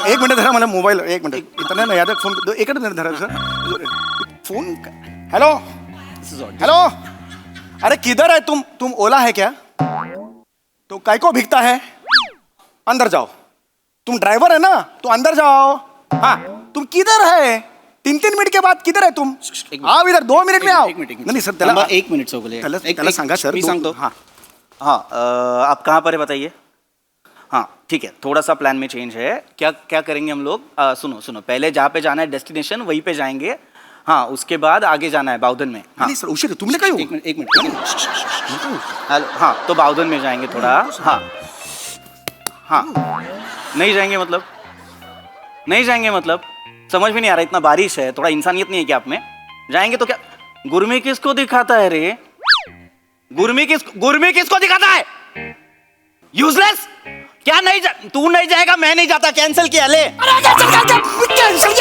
एक मिनिट धरा मला मोबाईल एक मिनिट इतना याद फोन एक मिनिट धरा सर फोन हेलो हेलो अरे किधर है तुम ओला है क्या तो काय को भिगता है अंदर जाओ तुम ड्राइवर है ना तो अंदर जाओ हाँ तुम किधर है 3-3 मिनट के बाद किधर है तुम आओ इधर 2 मिनट में आओ नहीं सर त्याला एक मिनिट चौगुले त्याला सांगा सर मी सांगतो हाँ हाँ आप कहाँ पर है बताइए हाँ ठीक है थोड़ा सा प्लान में चेंज है क्या क्या करेंगे हम लोग सुनो सुनो पहले जहाँ पे जाना है डेस्टिनेशन वहीं पे जाएंगे हाँ उसके बाद आगे जाना है बाउधन में हाँ नहीं सर उशीर तुमने काय एक मिनट हेलो हाँ तो बाउधन में जाएंगे थोड़ा हाँ हाँ नहीं जाएंगे मतलब समझ में नहीं आ रहा इतना बारिश है थोड़ा इंसानियत नहीं है क्या आप में जाएंगे तो क्या गुरमी किसको दिखाता है रे गुरमी किसको दिखाता है यूजलेस क्या नहीं तू नहीं जाएगा मैं नहीं जाता कैंसिल किया ले कॅन्सल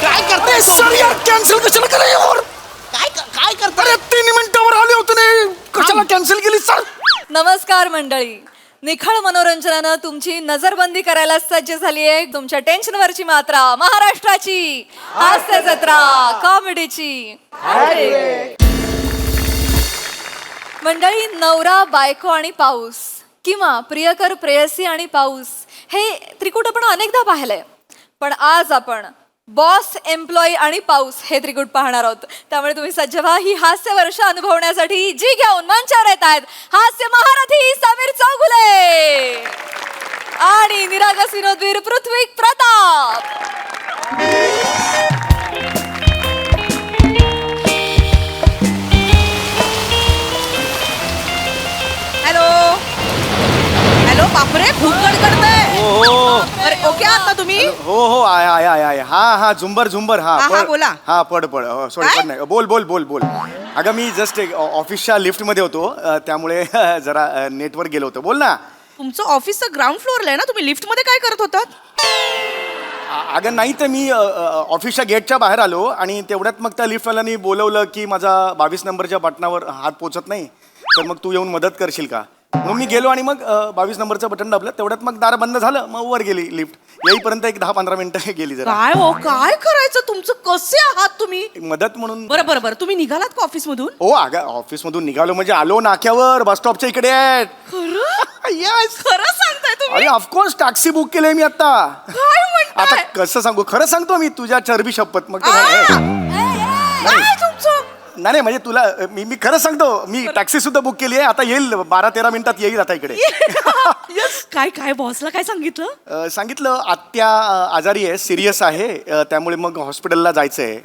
काय करते सर यार कॅन्सल कशाला करे और काय करता अरे 3 मिनिटावर आले होते ने कशाला कॅन्सल केली सर नमस्कार मंडळी निखळ मनोरंजनानं तुमची नजरबंदी करायला सज्ज झाली आहे तुमच्या टेन्शनवरची मात्रा महाराष्ट्राची हास्य जत्रा कॉमेडीची मंडळी नवरा बायको आणि पाऊस किंवा प्रियकर प्रेयसी आणि पाऊस हे त्रिकूट आपण अनेकदा पाहिलंय पण आज आपण बॉस एम्प्लॉई आणि पाऊस हे त्रिकूट पाहणार आहोत त्यामुळे तुम्ही सज्ज व्हा ही हास्य वर्ष अनुभवण्यासाठी जी घेऊन मंचावर येत आहेत हास्य महारथी समीर चौगुले आणि निरागस विनोदवीर पृथ्वी प्रताप हॅलो हॅलो बापरे खूप गडगडतंय अरे ओके आहात ना तुम्ही हो आय हा झुंबर हा, बोला. हा पड सॉरी काय? पड नाही बोल अगं मी जस्ट ऑफिसच्या लिफ्ट मध्ये होतो त्यामुळे जरा नेटवर गेलो होतो बोल ना तुमचं ऑफिसचं ग्राउंड फ्लोअरला आहे ना तुम्ही लिफ्ट मध्ये काय करत होतात अगं नाही तर मी ऑफिसच्या गेटच्या बाहेर आलो आणि तेवढ्यात मग त्या लिफ्टवाल्यानी बोलवलं की माझा 22 नंबरच्या बटनावर हात पोचत नाही तर मग तू येऊन मदत करशील का मग मी गेलो आणि मग 22 नंबरचं बटन दाबलं तेवढ्यात मग दार बंद झालं मग वर गेली लिफ्ट येईपर्यंत एक 10-15 मिनिटं गेली जरा काय हो काय करायचं तुमचं कसे आहात तुम्ही मदत म्हणून बरं तुम्ही निघालात का ऑफिस मधून हो अगं ऑफिस मधून निघालो म्हणजे आलो नाक्यावर बस स्टॉपच्या इकडे आहेत खरं येस खरं सांगताय तुम्ही अरे ऑफकोर्स टॅक्सी बुक केली मी आता काय म्हणताय आता कसं सांगू खरं सांगतो मी तुझ्या चरबी शपथ मग काय तुमचं नाही म्हणजे तुला मी खरं सांगतो मी टॅक्सी सुद्धा बुक केली आहे आता येईल 12-13 मिनिटात येईल आता इकडे काय बॉसला काय सांगितलं सांगितलं आत्या आजारी आहे सिरियस आहे त्यामुळे मग हॉस्पिटलला जायचंय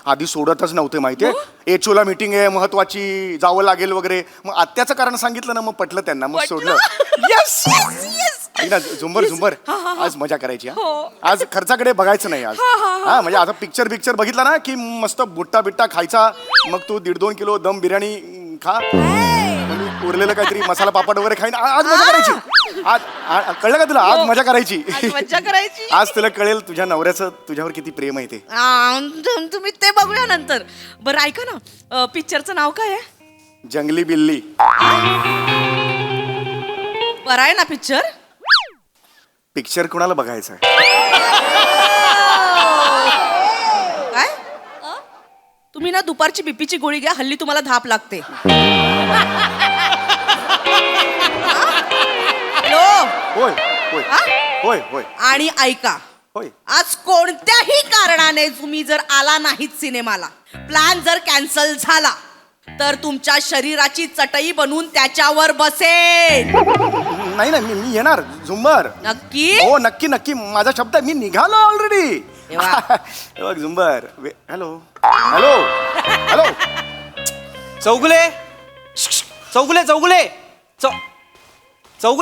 आधी सोडतच नव्हते माहितीये एचओला मीटिंग आहे महत्वाची जावं लागेल वगैरे मग आत्याचं कारण सांगितलं ना मग पटलं त्यांना मग सोडलं यस ना झुंबर आज मजा करायची आज खर्चाकडे बघायचं नाही आज हा म्हणजे आता पिक्चर बघितला ना की मस्त बुट्टा बिट्टा खायचा मग तू 1.5-2 किलो दम बिर्याणी खा उरलेलं काहीतरी मसाला पापड वगैरे खाईन आज मजा करायची आज कळलं का तुला आज मजा करायची मज्जा करायची आज तुला कळेल तुझ्या नवऱ्याचं तुझ्यावर किती प्रेम आहे ते तुम्ही ते बघूया नंतर बरं ऐका ना पिक्चरचं नाव काय आहे जंगली बिल्ली बरं आहे ना पिक्चर कुणाला बघायचं काय तुम्ही ना दुपारची बीपीची गोळी घ्या हल्ली तुम्हाला धाप लागते होय होय हा? होय होय आणि ऐका होय आज कोणत्याही कारणाने तुम्ही जर आला नाहीत सिनेमाला प्लॅन जर कॅन्सल झाला तर तुमच्या शरीराची चटई बनवून त्याच्यावर बसेल नाही मी येणार झुंबर नक्की हो नक्की माझा शब्द आहे मी निघालो ऑलरेडी बघ झुंबर हॅलो चौगुले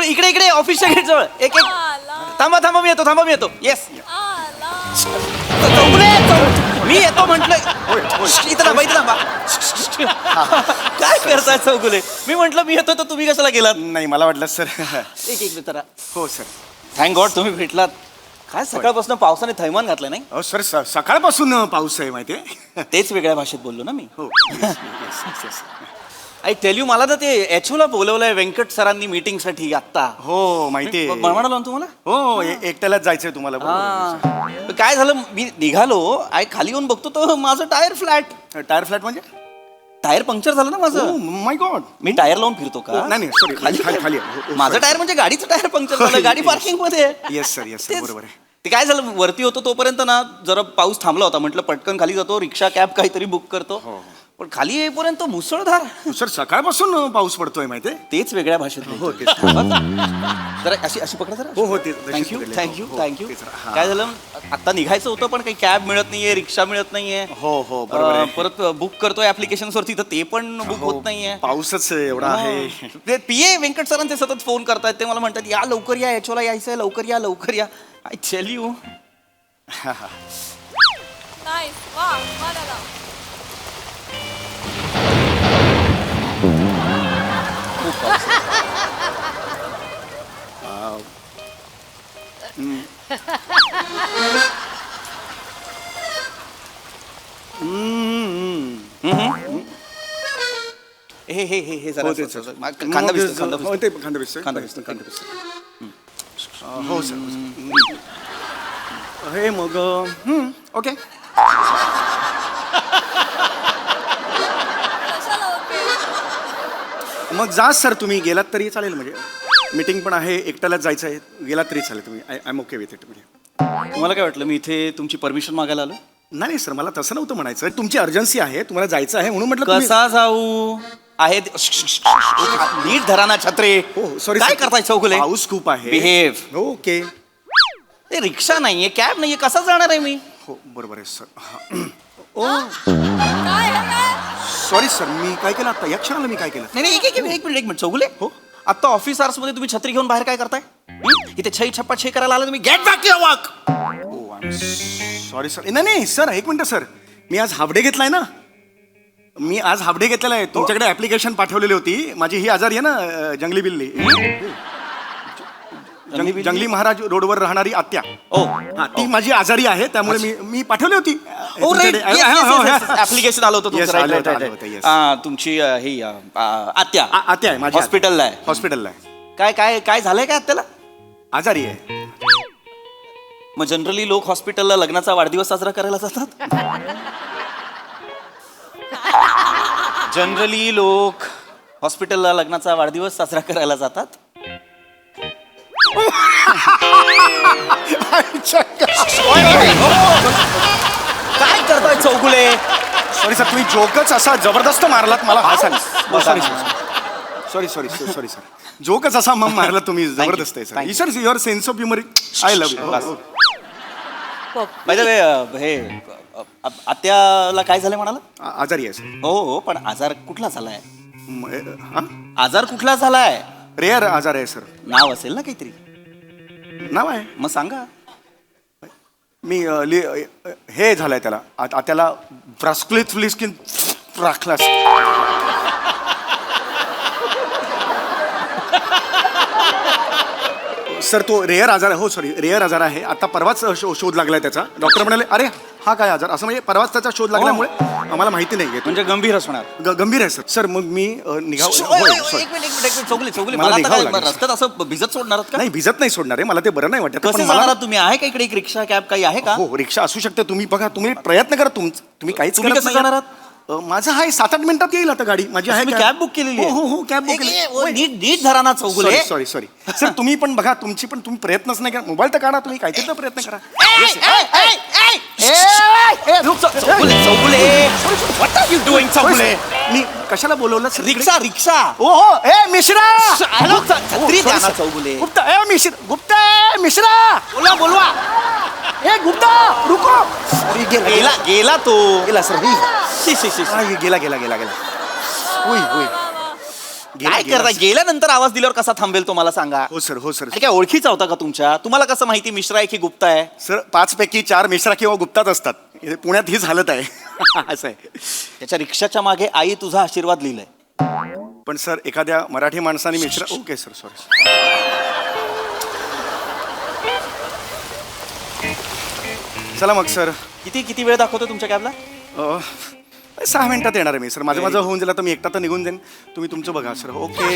इकडे ऑफिसच्या गेट जवळ एक थांबा मी येतो येस मी येतो म्हंटल इथं थांबा काय करताय चौगुले मी म्हंटल मी येतो तर तुम्ही कशाला गेलात नाही मला वाटलं सर एक जरा हो सर थँक गॉड तुम्ही भेटलात काय सकाळपासून पावसाने थैमान घातलं नाही हो सर सकाळपासून पाऊस आहे माहितीये तेच वेगळ्या भाषेत बोललो ना मी हो आय टेल यू, मला ना ते एचओला बोलवलंय व्यंकट सरांनी मीटिंग साठी आत्ता. हो माहिती आहे. म्हणालो ना तुम्हाला. हो एकट्यालाच जायचंय तुम्हाला बरोबर. हा. काय झालं, मी निघालो, खाली येऊन बघतो तर माझं टायर फ्लॅट. टायर फ्लॅट म्हणजे टायर पंक्चर झालं ना माझं. माय गॉड. मी टायर लावून फिरतो का? नाही सॉरी खाली माझं टायर म्हणजे गाडीचं टायर पंक्चर झालं, गाडी पार्किंग मध्ये आहे. येस सर बरोबर आहे. ते काय झालं, वरती होतो तोपर्यंत ना जरा पाऊस थांबला होता, म्हटलं पटकन खाली जातो, रिक्षा कॅब काहीतरी बुक करतो. पण खाली येईपर्यंत मुसळधार. सर सकाळपासून पाऊस पडतोय माहितीये. तेच वेगळ्या भाषेत हो, बोलतोय. तेच. जरा अशी पकडा जरा. हो ते थँक्यू थँक्यू हो, थँक्यू. तेच. हा. काय झालं, आता निघायचं होतं पण काही कॅब मिळत नाहीये, रिक्षा मिळत नाहीये. हो बरोबर आहे. परत बुक करतोय ऍप्लिकेशन वरती तर ते पण बुक हो, होत नाहीये. पाऊसच एवढा आहे. ते पीए व्यंकट सरांचे ते सतत फोन करतायत. ते मला म्हणतात या लवकर या, एचओला यायचंय, लवकर या. I tell you. नाईस वा वा दादा. हे जरा हो, तेच, असं- सर. खांदा भिजतो, खांदा हो, भिजतो. ते खांदा भिजतोय. खांदा भिजतो, खांदा भिजतो. हो सर. हे मग ओके. कशाला ओके? मग जा सर, तुम्ही गेलात तरी चालेल. म्हणजे मीटिंग पण आहे, एकट्यालाच जायचं आहे, गेलात तरी चालेल. तुम्ही I am okay with it. तुम्हाला काय वाटलं मी इथे तुमची परमिशन मागायला आलो? नाही सर, मला तसं नव्हतं म्हणायचं. तुमची अर्जन्सी आहे, तुम्हाला जायचं आहे म्हणून म्हटलं तुम्ही- कसा जाऊ आहे नीट धरा ना छत्रे. हो सॉरी. काय करताय चौगुले? पाऊस खूप आहे. बिहेव. ओके. ते रिक्षा नाहीये, कॅब नाहीये, कसा जाणार आहे मी? हो बरोबर आहे सर. ओ काय हे काय? सॉरी सर, मी काय केलं आता या क्षणाला मी काय केलं? नाही एक मिनिट चौगुले. हो, आता ऑफिस आवर्स मध्ये तुम्ही छत्री घेऊन बाहेर काय करताय? इथे छई छप्पा छे करायला आला तुम्ही. Get back your work. Oh sorry sir. नाही सर, एक मिनिट सर, मी आज हाफ डे घेतलाय ना. मी आज हाफ डे घेतलेला आहे. तुमच्याकडे ऍप्लिकेशन पाठवलेली होती. माझी ही आजारी आहे ना, जंगली बिल्ली. जंगली महाराज रोडवर राहणारी आत्या. ओ हा, ती माझी आजारी आहे, त्यामुळे मी पाठवली होती. ऍप्लिकेशन आलं होतं Yes, तुमचं. आलं Right, होतं, right, होतं, right. yes. तुमची ही आत्या आत्या आहे माझी. हॉस्पिटलला आहे. हॉस्पिटलला आहे. काय झालंय काय आत्याला? आजारी आहे. मग जनरली लोक हॉस्पिटलला लग्नाचा वाढदिवस साजरा करायला जातात. जनरली लोक हॉस्पिटलला लग्नाचा वाढदिवस साजरा करायला जातात. काय करताय चौगुले? सॉरी सर, तुम्ही जोकच असा जबरदस्त मारलात मला. हा सॉरी सॉरी सर, जोकच असा मग मारला तुम्ही. जबरदस्त आहे Thank sir. Sir your sense of humour I love you. By the way, हे आत्याला काय झालंय म्हणाला? आजारी आहे सर. हो, पण आजार कुठला झालाय? आजार कुठला झालाय? रेअर आजार आहे सर. नाव असेल ना काहीतरी. नाव आहे. मग सांगा. मी हे झालंय त्याला. त्याला ब्रास्क्लिथ फ्लिस्किन राखला. सर तो रेअर आजार आहे. हो सॉरी, रेअर आजार आहे. आता परवाच शोध लागलाय त्याचा. डॉक्टर म्हणाले अरे हा काय आजार, असं म्हणजे परवाच त्याचा शोध लागल्यामुळे आम्हाला माहिती नाही. म्हणजे गंभीर असणार. गंभीर आहे सर. सर मग मी एक मिनिट चौगुले, मला मला आता निघावं काय लागेल. रस्त्यात असं भिजत सोडणार आहात का? नाही भिजत नाही सोडणार आहे. मला ते बरं नाही वाटत. कसे पण जाणार मला आहात तुम्ही? आहे का इकडे एक रिक्षा कॅब काही आहे का? हो रिक्षा असू शकते. तुम्ही बघा, तुम्ही प्रयत्न करा. तुम्ही काहीच तुम्ही करत कसं नाही. जाणार आहात? माझं आहे 7-8 मिनिटात येईल आता गाडी माझी आहे. तुम्ही कॅब बुक केलेली आहे? हो कॅब बुक केली. नीट धरा ना चौगुले. सॉरी सर, तुम्ही पण बघा, तुम्ही प्रयत्नच नाही करा. मोबाईल तर काढा, तुम्ही काहीतरी तर प्रयत्न करा. चौगुले, मी कशाला बोलवलं सर? रिक्षा. हो ए मिश्रा. छत्री द्या ना चौगुले. गुप्ता ए मिश्रा. बोलवा. ए गुप्ता रुको. अरे गेला तो. गेला सर. गेला वा, वा, वा. काय करता? गेल्यानंतर आवाज दिल्यावर कसा थांबेल तो मला सांगा. हो सर. काय ओळखीचा होता का तुमच्या? तुम्हाला कसं माहिती मिश्रा आहे की गुप्ता आहे? सर 5 पैकी 4 मिश्रा किंवा गुप्ताच असतात. इथे पुण्यात हीच हालत आहे. असं आहे. त्याच्या रिक्षाच्या मागे आई तुझा आशीर्वाद लिहिलंय. पण सर एखाद्या मराठी माणसाने मिश्रा. Okay sir sorry. चला मग सर. किती वेळ दाखवतो तुमच्या कॅबला? 6 मिनिटात येणार आहे मी सर. माझं होऊन जाईल तर मी एकटा तर निघून जाईन. तुम्ही तुमचं बघा सर. ओके.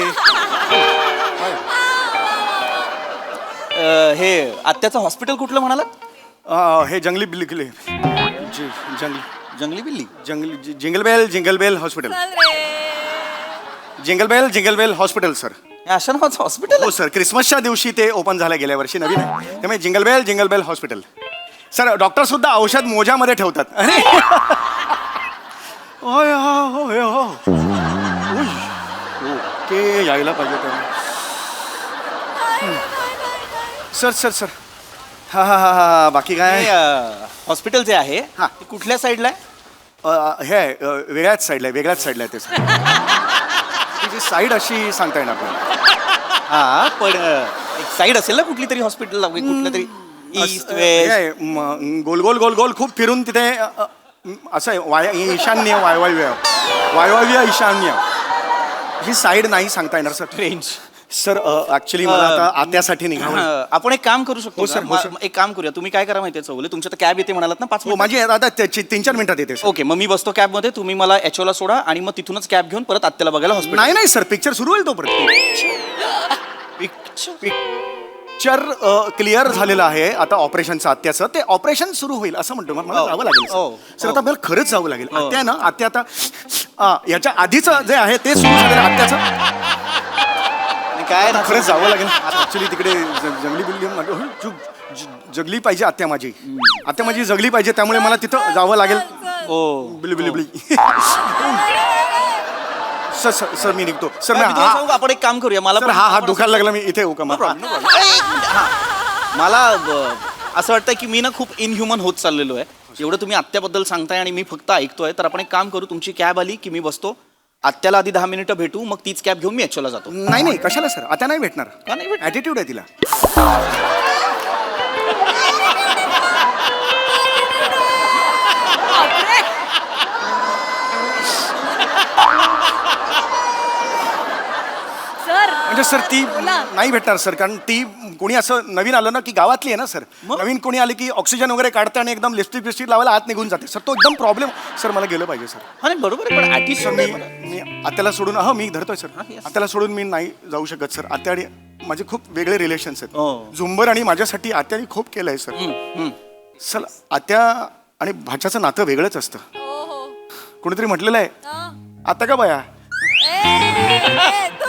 हे आत्याचं हॉस्पिटल कुठलं म्हणालात? हे जंगली बिल्ली जंगली बिल्ली. Jingle bell hospital. चल रे. Jingle bell hospital sir. हे अशा नावाचं हॉस्पिटल हो सर, क्रिसमसच्या दिवशी ते ओपन झालं गेल्या वर्षी, नवीन आहे. त्यामुळे jingle bell hospital. Sir doctor सुद्धा औषध मोजामध्ये ठेवतात. अरे ओय हो ओके, यायला पाहिजे त्याला. सर हा बाकी काय? हॉस्पिटल जे आहे हा. ते कुठल्या साईडला आहे? हे आहे, वेगळ्याच साईडला आहे ते सर. तिची साईड अशी सांगता येणार नाही. हा पण एक साईड असेल ना कुठली तरी हॉस्पिटल कुठलं तरी ईस्ट हे वेस्ट. आहे, गोल खूप फिरून तिथे असं आहे, ईशान्य वायव्य ईशान्य ही साईड नाही सांगता येणार सर. रेंज. सर ऍक्च्युली मला आता आत्यासाठी निघावं. आपण एक काम करू शकतो हो, सर, का? हो, सर. एक काम करूया. तुम्ही काय करा माहितीये चौले, तुमच्या तर कॅब येते म्हणालात ना 5 हो, माझी आता 3-4 मिनिटात येते सर. ओके, मग मी बसतो कॅब मध्ये, तुम्ही मला एचओला सोडा आणि मग तिथूनच कॅब घेऊन परत आत्याला बघायला हॉस्पिटल. नाही सर, पिक्चर सुरू होईल तोपर्यंत. पिक्चर क्लिअर झालेलं आहे आता ऑपरेशनचं आत्याचं. ते ऑपरेशन सुरू होईल असं म्हणतो. मग मला जावं लागेल सर. आता मला खरंच जावं लागेल. आत्या ना, आत्या आता याच्या आधीचं जे आहे ते सुरू झालेलं आत्याचं. काय खरंच जावं लागेल ऍक्च्युली तिकडे. जंगली बिल्ली जगली पाहिजे आत्या माझी जगली पाहिजे, त्यामुळे मला तिथं जावं लागेल. बिली सर मी निघतो सर. आपण एक काम करूया. मला सर हा हात दुखायला लागला, मी इथे येऊ का? मला असं वाटतं की मी ना खूप इनह्युमन होत चाललेलो आहे. एवढं तुम्ही आत्याबद्दल सांगताय आणि मी फक्त ऐकतोय. तर आपण एक काम करू, तुमची कॅब आली की मी बसतो, आत्याला आधी 10 मिनिटं भेटू, मग तीच कॅब घेऊन मी एचओला जातो. नाही कशाला सर, आता नाही भेटणार. का नाही भेटणार? ॲटिट्यूड आहे तिला. सर म्हणजे सर ती नाही भेटणार सर, कारण ती कोणी असं नवीन आलं ना की गावातली आहे ना सर. नवीन कोणी आले की ऑक्सिजन वगैरे काढते आणि एकदम लिपस्टिक लावायला आत निघून जाते सर. तो एकदम प्रॉब्लेम सर. मला गेलं पाहिजे सर. हा नाही बरोबर आहे, पण सर attitude आहे मला. मी आत्याला सोडून मी धरतोय सर. आत्याला सोडून मी नाही जाऊ शकत सर. आत्या आणि माझे खूप वेगळे रिलेशन्स आहेत. झुंबर आणि माझ्यासाठी आत्याने खूप केलंय सर. सर आत्या आणि भाच्याचं नातं वेगळंच असतं. कोणीतरी म्हटलेलं आहे, आता का बाया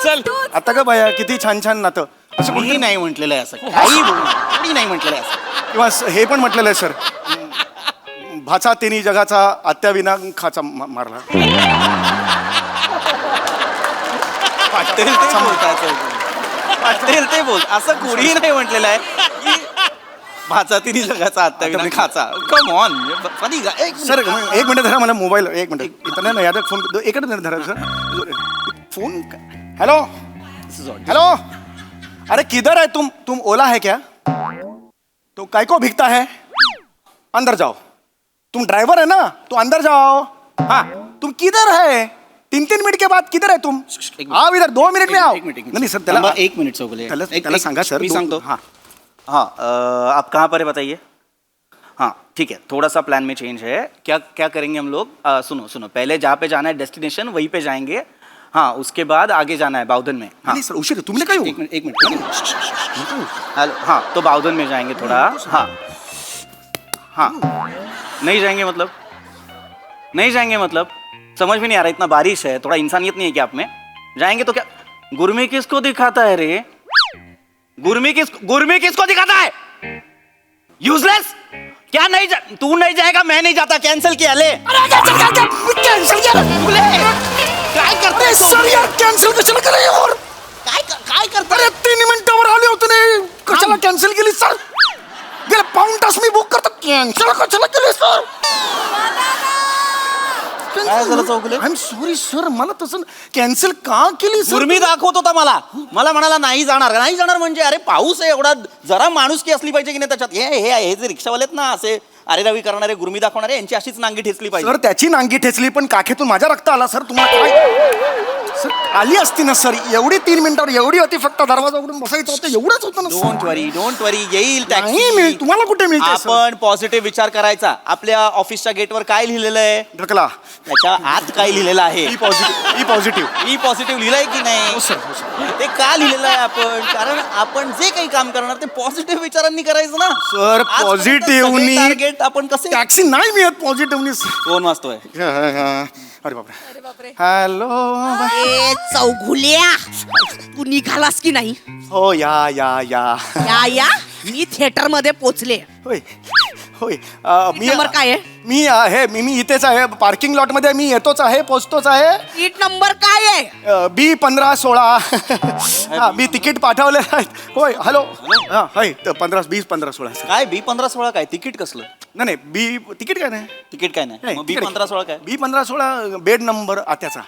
चल. आता का बाया किती छान नातं, असं कोणी नाही म्हटलेलं आहे असं. कोणी नाही म्हटलेलं आहे असं. किंवा हे पण म्हटलेलं आहे सर, भाचा तिन्ही जगाचा आत्या विना खाचा मारला. वाटेल ते बोलताय. वाटेल ते बोल, असं कोणीही नाही म्हटलेलं आहे की भाचा तिन्ही जगाचा आत्या विना खाचा. Come on funny guy. Sir एक मिनिट धरा, मला मोबाईल एक मिनिट इथं नाही याद फोन. एकच मिनिट धरा सर. फोन. हेलो. अरे किधर है तुम ओला है क्या? तो काय को भिगता है? अंदर जाओ. तुम ड्राइवर है ना, तो अंदर जाओ. हाँ तुम किधर है? 3 मिनट के बाद किधर है तुम? आओ इधर 2 मिनट में आओ. नहीं सर त्याला 1 मिनिट चौगले. त्याला सांगा सर. मी सांगतो. हाँ आप कहाँ पर है बताइए. हाँ ठीक है, थोड़ा सा प्लान में चेंज है. क्या करेंगे हम लोग? सुनो पहले जहाँ पे जाना है डेस्टिनेशन वहीं पे जाएंगे. हाँ उसके बाद आगे जाना है बाउधन में. हाँ नहीं सर उशीर तुमने काय एक मिनट. हेलो. हाँ तो बाउधन में जाएंगे थोड़ा. हाँ नहीं जाएंगे मतलब समझ में नहीं आ रहा. इतना बारिश है, थोड़ा इंसानियत नहीं है क्या आप में? जाएंगे तो क्या? गुरमी किसको दिखाता है रे? गुरमी किसको दिखाता है? यूजलेस. क्या तू नहीं जाएगा, मैं नहीं जाता. Cancel KIA. ले कॅन्सल काय करते सर यार, कॅन्सल कशाला केलं यार? काय करता? अरे 3 मिनिटावर आले होते ना, कशाला कॅन्सल केली सर? गेला पाऊण तास मी बुक करतो, कॅन्सल कशाला केली सर? काय झालं Chougule? I am sorry sir, मला तसं कॅन्सल का केली सर? गुरमी दाखवत होता मला म्हणाला नाही जाणार म्हणजे अरे पाऊस आहे एवढा, जरा माणुसकी असली पाहिजे की नाही त्याच्यात. हे जे रिक्षावाले आहेत ना, असे अरे रवी करणारे, गुरमी दाखवणारे, यांची अशीच नांगी ठेचली पाहिजे. सर त्याची नांगी ठेचली, पण काखेतून माझा रक्त आला सर. तुम्हाला काय सर आली असती ना सर, एवढी 3 मिनिटावर एवढी होती, फक्त दरवाजा उघडून बसायचं होतं, एवढंच होतं ना सर. डोंट वरी येईल नाही टॅक्सी. तुम्हाला कुठे मिळते सर? आपण पॉझिटिव्ह विचार करायचा. आपल्या ऑफिसच्या गेटवर काय लिहिलेलं आहे, ढकला. त्याच्या आत काय लिहिलेलं आहे, E positive, E positive. E positive लिहिलंय की हो नाही. सर, हो सर. ते का लिहिलेलं आहे आपण, कारण आपण जे काही काम करणार ते पॉझिटिव्ह विचारांनी करायचं ना. सर, पॉझिटिव्हनी टार्गेट आपण कसे. टॅक्सी नाही मिळत पॉझिटिव्हनी. फोन वाजतोय. अरे बापरे. अरे बापरे. हॅलो. ए चौघुल्या, तू निघालास की नाही? हो या या मी थिएटर मध्ये पोचले. होय होय. नंबर काय आहे? मी आहे मी इथेच आहे, पार्किंग लॉट मध्ये मी येतोच आहे, पोचतोच आहे. सीट नंबर काय आहे? B1516. हा मी तिकीट तिकीट आहे. होय हॅलो. हा होय 15, 20, 15, 16. काय B1516 काय तिकीट कसलं. नाही बी तिकीट काय नाही. तिकीट काय नाही. मग B1516 काय. B1516 bed number आत्याचा.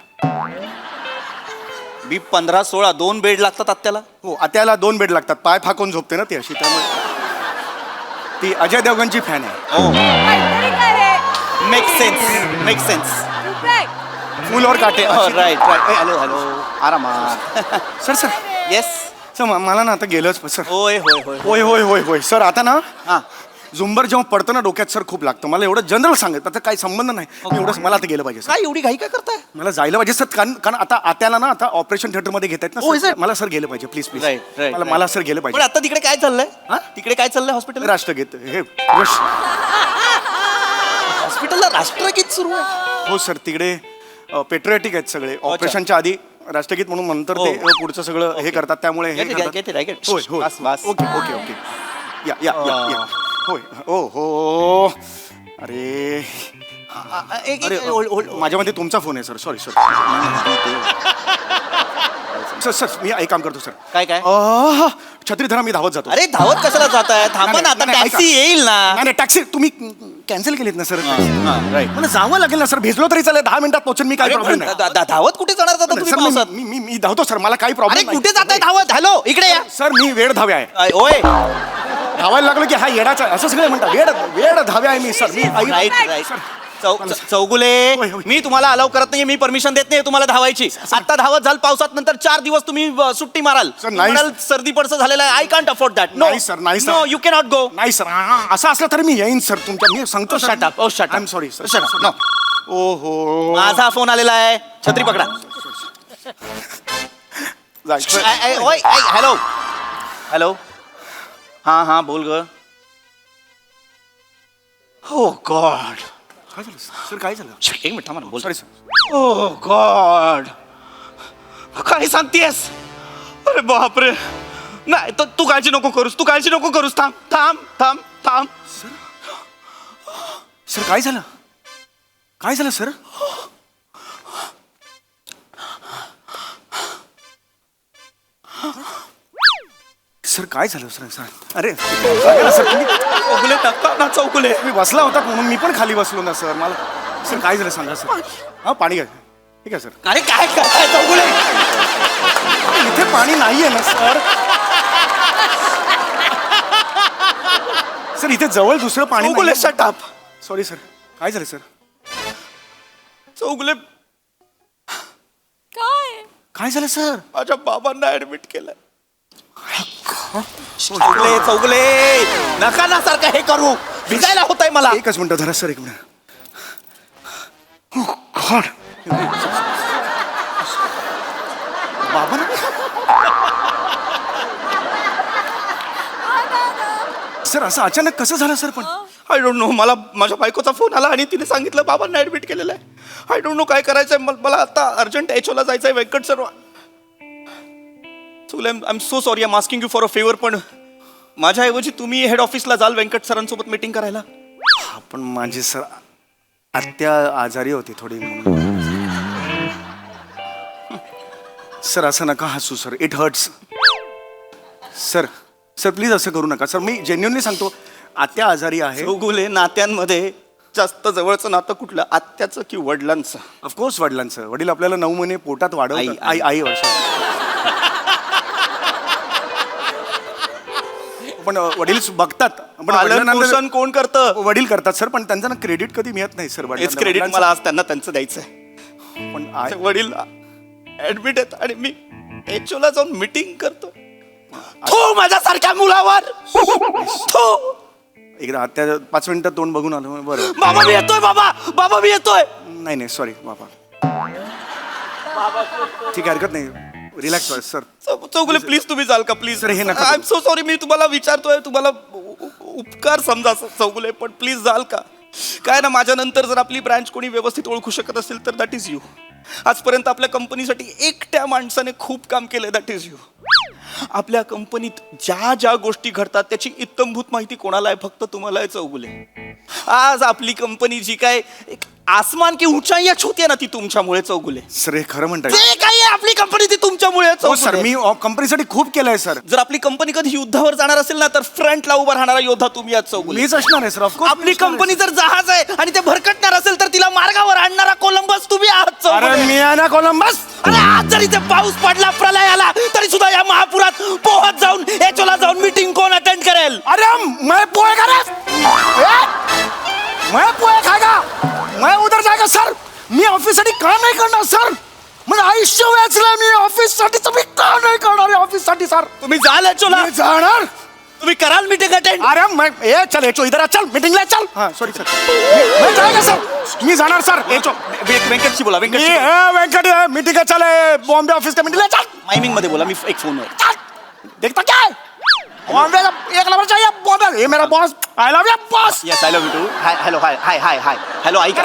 B1516 2 bed लागतात आत्याला. हो आत्याला 2 बेड लागतात, पाय फाकून झोपते ना ती अशी, त्यामुळे ती अजय देवगणची फॅन आहे. Make sense. फुल और काटे. राईट हॅलो आरामात. Sir yes. सर मला ना आता गेलंच सर. होय होय होय होय होय होय होय सर. आता ना हा झुंबर जेव्हा पडतं ना डोक्यात सर खूप लागतं. मला एवढं जनरल सांगत आता काही संबंध नाही. मी एवढंच मला आता गेलं पाहिजे सर. काय एवढी घाई काय करताय. मला जायला पाहिजे सर, कारण आता आत्याला ना आता ऑपरेशन थिएटर मध्ये घेत आहेत होय, ना सर. सर. मला सर गेलं पाहिजे प्लीज प्लीज. Right. मला सर गेलं पण पाहिजे. आता तिकडे काय चाललंय. हा? तिकडे काय चाललंय हॉस्पिटल. राष्ट्रगीत हे हॉस्पिटलला राष्ट्रगीत सुरू आहे. हो सर तिकडे पेट्रियाटिक आहेत सगळे. ऑपरेशनच्या आधी राष्ट्रगीत म्हणून नंतर ते हो. पुढचं सगळं हे करतात, त्यामुळे हे करतात. Get it. होय होय. बस. Okay okay okay. या होय. ओ हो. अरे अरे माझ्यामध्ये तुमचा फोन आहे सर. सॉरी सर मी एक काम करतो सर. काय छत्री धरा, मी धावत जातो. अरे धावत कशाला जाताय. थांबा ना आता नाही, टॅक्सी ऐका. येईल ना. नाही टॅक्सी तुम्ही कॅन्सल केलीत ना सर. राईट. मला जावं लागेल ना सर. भेजलो तरी चालेल, 10 मिनिटात पोहोचेन मी. काही प्रॉब्लेम नाही. धावत कुठे जाणार आता तुम्ही सर पावसात. मी धावतो सर, मला काही अरे प्रॉब्लेम कुठे जाताय धावत. हॅलो इकडे या. सर मी वेळ धावे आहे. ओय धावायला लागलो की हा येडाचा आहे, असं सगळे म्हणतात. वेळ धावे आहे मी सर. राईट. सर. चौगुले होय, होय. मी तुम्हाला अलाव करत नाही. मी परमिशन देत नाही तुम्हाला धावायची. आता धावत झाल पावसात, नंतर 4 दिवस तुम्ही सुट्टी माराल. सर, नाही. म्हणाल सर्दी पडसं झालेलं आहे. I can't afford that. नाही, सर, नाही, sir. No you cannot go. नाही सर, असं असलं तरी मी येईन सर तुमच्या. मी सांगतो shut up. Oh, shut up. I am sorry sir. Shut up. No. ओहो माझा फोन आलेला आहे. छत्री पकडा. जायचं. ओय हॅलो हा बोल ग. हो गॉड. काय झालं सर? काय झालं? एक मिनिट थांबा ना, बोल. Sorry sir. ओ गॉड काय सांगतेस. अरे बापरे. नाही तर तू काळजी नको करूस. थांब. सर काय झालं सर? सर काय झालं सर? अरे सांगा ना सर. चौगुले टाकता ना चौगुले. तुम्ही बसला होता म्हणून मी पण खाली बसलो ना सर. मला सर काय झालं सांगा सर. हा पाणी घ्या. ठीक आहे सर. अरे काय करताय चौगुले. इथे पाणी नाहीये ना सर. सर इथे जवळ दुसरं पाणी चौगुले नाहीये. Shut up. Sorry sir. काय झालं सर? चौगुले काय झालं सर? माझ्या बाबांना ऍडमिट केलंय. चौगुले नका ना सारखं हे करू. भिजायला होत आहे मला. एकच मिनिट धरा सर, एक मिनिट. गॉड. बाबा ना सर असं अचानक कसं झालं सर? पण आय डोंट नो. मला माझ्या बायकोचा फोन आला आणि तिने सांगितलं बाबांना ऍडमिट केलेलं आहे. आय डोंट नो काय करायचंय. मला आता अर्जंट HO ला जायचंय. Venkat sir I am so sorry. I am asking you for a favour. पण माझ्याऐवजी तुम्ही हेड ऑफिसला जाल व्यंकट सरांसोबत मीटिंग करायला. पण माझी सर आत्या आजारी होती थोडी म्हणून. सर असं नका हसू sir. It hurts. Sir please असं करू नका सर. मी जेन्युअनली सांगतो, आत्या आजारी आहे. चौगुले नात्यांमध्ये जास्त जवळचं नातं कुठलं, आत्याचं की वडिलांचं? ऑफकोर्स वडिलांचं. वडील आपल्याला 9 महिने पोटात वाढवतात. आई. आई वर्ष. पण वडील बघतात. पण पालन पोषण वडिलांना कोण करतं? वडील करतात सर, पण त्यांना क्रेडिट कधी मिळत नाही सर. हेच क्रेडिट मला आज त्यांना त्यांचं द्यायचंय. पण वडील ऍडमिट आहेत आणि मी एचओला जाऊन मीटिंग करतो. थो माझ्यासारख्या मुलावर थो. एकदा त्या 5 मिनिटं तोंड बघून आलो. बरं बाबा मी येतोय, बाबा मी येतोय. नाही सॉरी बाबा. ठीक आहे, हरकत नाही. रिलॅक्स व्हा सर. चौगुले प्लीज तुम्ही जाल का प्लीज. Sir, हे नका आय एम सो सॉरी. मी तुम्हाला विचारतोय, तुम्हाला उपकार समजा चौगुले, पण प्लीज जाल का. काय ना, माझ्यानंतर जर आपली ब्रँच कोणी व्यवस्थित ओळखू शकत असेल तर दॅट इज यू. आजपर्यंत आपल्या कंपनीसाठी एकट्या माणसाने खूप काम केलंय, दॅट इज यू. आपल्या कंपनीत ज्या ज्या गोष्टी घडतात त्याची इत्तमभूत माहिती कोणाला आहे? फक्त तुम्हाला आहे चौगुले. आज आपली कंपनी जी काय एक आसमान की ऊंचाई छूती आहे ना, ती तुमच्यामुळे चौगुले. सर हे खरं म्हणताय. जे काही आहे आपली कंपनी ती तुमच्यामुळे आहे, हो सर, चौगुले. मी कंपनीसाठी खूप केलंय सर. जर आपली कंपनी कधी युद्धावर जाणार असेल ना, तर फ्रंटला उभा राहणारा योद्धा तुम्ही आहात चौगुले. मीच असणार आहे सर. ऑफकोर्स आपली कंपनी जर जहाज आहे आणि ते भरकटणार असेल तर तिला मार्गावर आणणारा कोलंबस तुम्ही आहात अरे चौगुले. मी आहे ना कोलंबस. अरे आज जरी ते पाऊस पडला, प्रलय आला, तरी सुद्धा या महापुरात पोहत जाऊन एचओला जाऊन मीटिंग कोण अटेंड करेल? अरे मैं पोहे खा मैं पोहे खाएगा, मैं उधर जाएगा सर. मी ऑफिससाठी काम नाही करणार सर. म्हणजे आयुष्य वेचलंय मी ऑफिससाठी, मी काम नाही करणार ऑफिससाठी सर. तुम्ही जाल एचओला, मी जाणार. तुम्ही कराल मीटिंग अटेंड. अरे मैं चल एचो इधर आ, चल मीटिंग ला चल. हाँ सॉरी सर. मैं जाएगा सर. मी जाणार सर. एचो वेंकटशी बोला, मी वेंकट मीटिंग का चल बॉम्बे ऑफिस का मीटिंग ला चल. माइमिंग मध्ये बोला, मी एक फोनवर. चल देखता क्या है? बॉम्बे का 1 नंबर चाहिए बॉम्बे. ये मेरा boss. I love you boss. Yes I love you too. Hello hi hello ऐक.